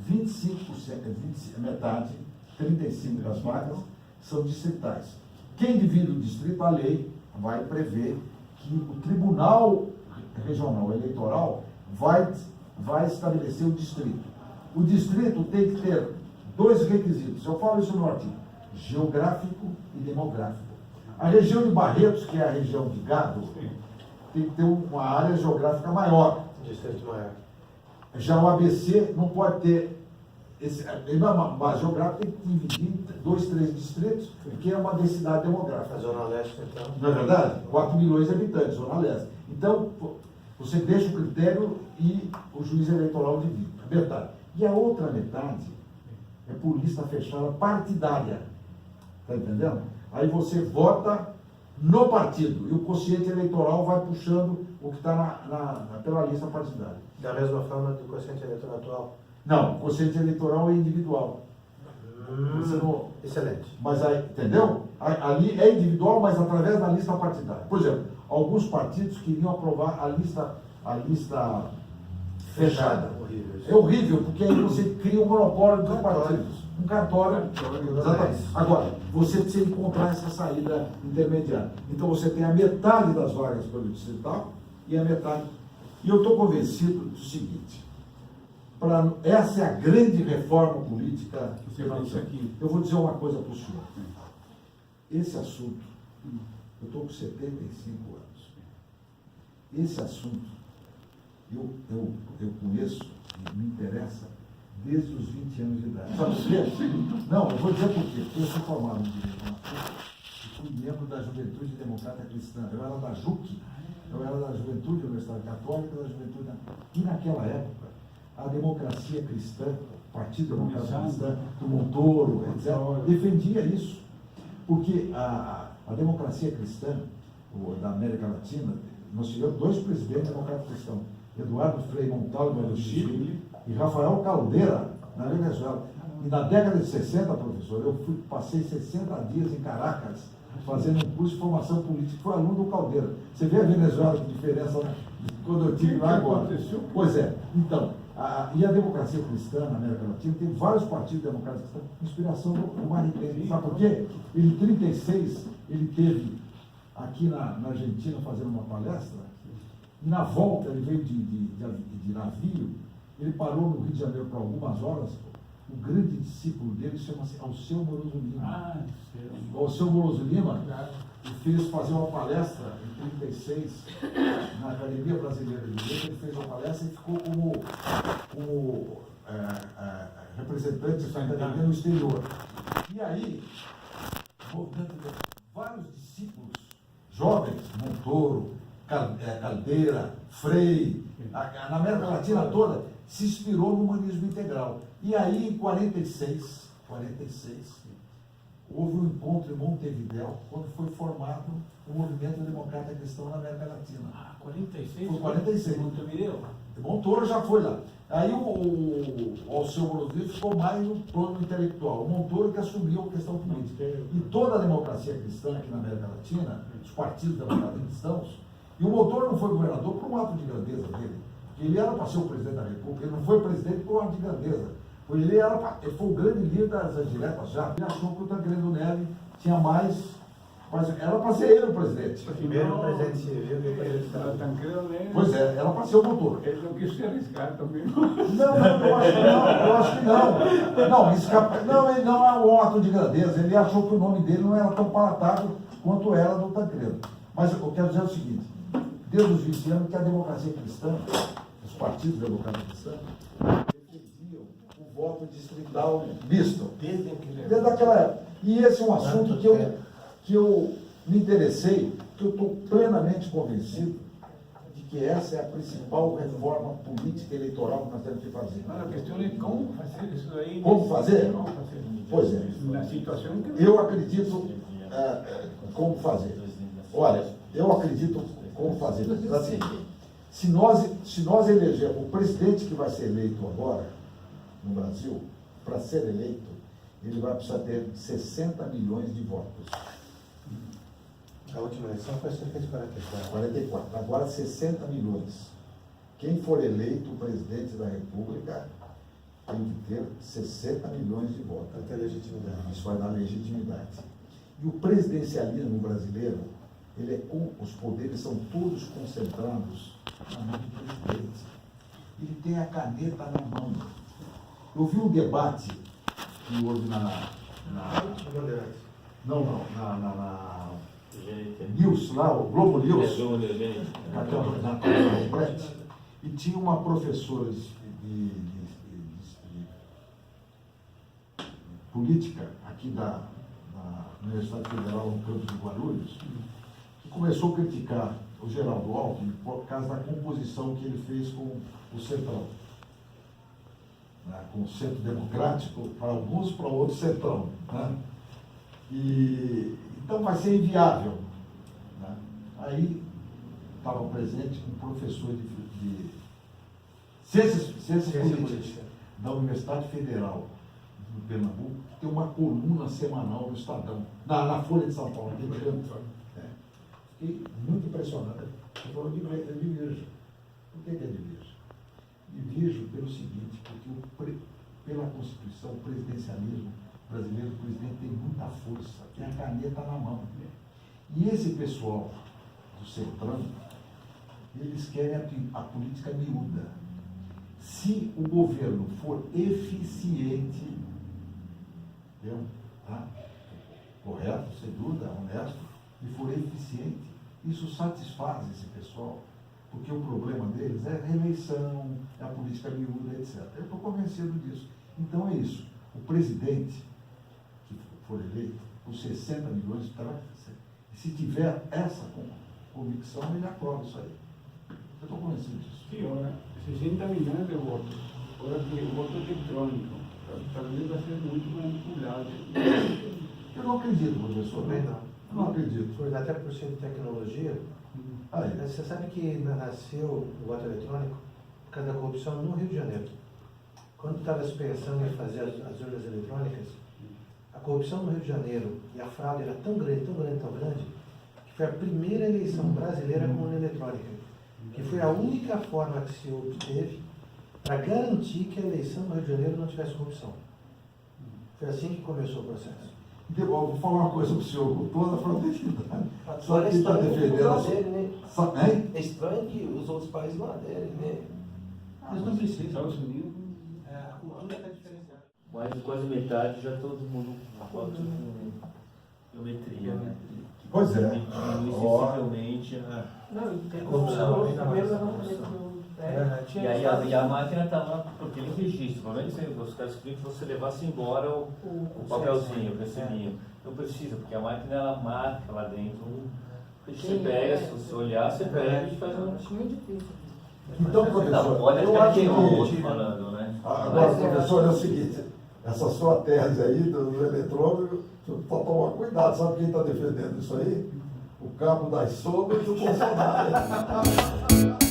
25%, metade, 35 das vagas são distritais. Quem divide o distrito, a lei vai prever que o Tribunal Regional Eleitoral vai estabelecer o distrito. O distrito tem que ter 2 requisitos. Eu falo isso no artigo: geográfico e demográfico. A região de Barretos, que é a região de gado, tem que ter uma área geográfica maior. Distrito maior. Já o ABC não pode ter. A geográfica tem que dividir 2, 3 distritos, porque é uma densidade demográfica. A Zona Leste, então. Não é verdade? 4 milhões de habitantes, Zona Leste. Então, você deixa o critério e o juiz eleitoral divide. Metade. E a outra metade é por lista fechada partidária. Está entendendo? Aí você vota no partido e o quociente eleitoral vai puxando o que está pela lista partidária. Da mesma forma do quociente eleitoral atual? Não, o quociente eleitoral é individual. Você não... Excelente. Mas aí, entendeu? Ali é individual, mas através da lista partidária. Por exemplo, alguns partidos queriam aprovar a lista fechada. Horrível. É horrível, porque aí você cria um monopólio dos partidos. Um cartório. Exatamente. Agora, você precisa encontrar essa saída intermediária. Então você tem a metade das vagas pelo distrital e a metade. E eu estou convencido do seguinte: essa é a grande reforma política. Eu vou dizer uma coisa para o senhor. Esse assunto, eu estou com 75 anos. Esse assunto, eu conheço e me interessa desde os 20 anos de idade. Sabe por quê? Não, eu vou dizer por quê. Porque eu sou formado em Direito e fui membro da Juventude Democrata Cristã. Eu era da JUC, eu era da Juventude Universitária Católica, da Juventude... E naquela época, a democracia cristã, o Partido Democrata Cristã, do Montoro, etc., defendia isso. Porque a democracia cristã da América Latina, nós tivemos 2 presidentes democratas cristãos, Eduardo Frei Montalva no Chile e Rafael Caldeira na Venezuela. E na década de 60, professor, eu passei 60 dias em Caracas fazendo um curso de formação política, fui aluno do Caldeira. Você vê a Venezuela, que diferença quando eu estive lá agora. Pois é, então, e a democracia cristã na América Latina tem vários partidos democráticos cristãos com inspiração do Marighella. Sabe por quê? Ele, em 1936, ele teve aqui na Argentina fazendo uma palestra, e na volta ele veio de navio, ele parou no Rio de Janeiro por algumas horas. O grande discípulo dele chama-se Alceu Moroso Lima. O Alceu Moroso Lima fez fazer uma palestra em 1936 na Academia Brasileira de Direito. Ele fez uma palestra e ficou como representante da academia no exterior. E aí, vários discípulos jovens, Montoro, Caldeira, Frei, na América Latina toda, se inspirou no humanismo integral. E aí, em 46, houve um encontro em Montevidéu, quando foi formado o Movimento Democrata Cristão na América Latina. 46? Foi 46. Montevideo? Montoro já foi lá. Aí o Alceu Rodrigues ficou mais no plano intelectual. O Montoro que assumiu a questão política. E toda a democracia cristã aqui na América Latina, os partidos democratas cristãos, e o Montoro não foi governador por um ato de grandeza dele. Ele era para ser o presidente da República, ele não foi presidente por um ato de grandeza. Ele foi o grande líder das diretas já. Ele achou que o Tancredo Neves tinha mais. Mas era para ser ele o presidente. Primeiro o presidente civil e o presidente de Estado. Tancredo Neves. Pois é, era para ser o Montoro. Ele não quis se arriscar também. Não, eu acho que não. Não, ele não é um ato de grandeza. Ele achou que o nome dele não era tão palatável quanto era do Tancredo. Mas eu quero dizer o seguinte: desde os 20 anos que a democracia cristã, os partidos democratas cristãos, defendiam o voto distrital misto. Desde aquela época. E esse é um assunto que eu me interessei, que eu estou plenamente convencido de que essa é a principal reforma política eleitoral que nós temos que fazer. A questão é como fazer isso aí. Como fazer? Como fazer? Pois é. Na situação que... Eu acredito como fazer. Olha, eu acredito como fazer. Assim, se nós elegermos o presidente que vai ser eleito agora, no Brasil, para ser eleito, ele vai precisar ter 60 milhões de votos. A última eleição foi cerca de 44. 44. Agora 60 milhões. Quem for eleito presidente da República tem que ter 60 milhões de votos. Para ter legitimidade. Isso vai dar legitimidade. E o presidencialismo brasileiro, os poderes são todos concentrados na mão do presidente. Ele tem a caneta na mão. Eu vi um debate que houve na News, lá, o Globo News, e tinha uma professora de política aqui da Universidade Federal no campus de Guarulhos, que começou a criticar o Geraldo Alckmin por causa da composição que ele fez com o Centrão. Né, com o Centro Democrático, para alguns, para outros, Centrão. Né? Então vai ser inviável. Né? Aí estava presente um professor de ciências políticas da Universidade Federal do Pernambuco, que tem uma coluna semanal no Estadão, na Folha de São Paulo, aquele canto. Fiquei muito impressionado. Ele falou de Virgem. Por que é de Virgem? E vejo pelo seguinte, porque pela Constituição, o presidencialismo brasileiro, o presidente tem muita força, tem a caneta na mão. E esse pessoal do Centrão, eles querem a política miúda. Se o governo for eficiente, entendeu? Tá? Correto, sem dúvida, honesto, e for eficiente, isso satisfaz esse pessoal. Porque o problema deles é a reeleição, é a política miúda, etc. Eu estou convencido disso. Então é isso. O presidente que for eleito, com 60 milhões de trabalhos, se tiver essa convicção, ele aprova isso aí. Eu estou convencido disso. Sim, ora, 60 milhões de votos. Agora que o voto eletrônico, talvez vai ser muito manipulado. Eu não acredito, professor. Também não. Eu não acredito. Até por ser de tecnologia. Você sabe que nasceu o voto eletrônico por causa da corrupção no Rio de Janeiro. Quando estava se pensando em fazer as urnas eletrônicas, a corrupção no Rio de Janeiro e a fraude era tão grande, que foi a primeira eleição brasileira com urna eletrônica, que foi a única forma que se obteve para garantir que a eleição no Rio de Janeiro não tivesse corrupção. Foi assim que começou o processo. Eu vou falar uma coisa para o senhor, com toda a fraternidade. Sabe quem está defendendo a sua... É estranho que os outros países não aderem, né? Mas não precisa. Estados Unidos. A cultura está diferenciada. Mas quase metade já todo mundo voto com biometria, né? Pois é. Diminui sensivelmente a... Não, tem corrupção, E aí a máquina está lá, porque ele registra. Provavelmente os caras queriam que você levasse embora o papelzinho, o recibinho. Não precisa, porque a máquina ela marca lá dentro. Você pega, se você olhar, você pega e faz um... Então, professor, Olha eu que acho tem um outro que... falando, né? Agora, professor, é o seguinte, essa sua tese aí do eletrônico, só tomar cuidado, sabe quem está defendendo isso aí? o cabo das sombras do Bolsonaro.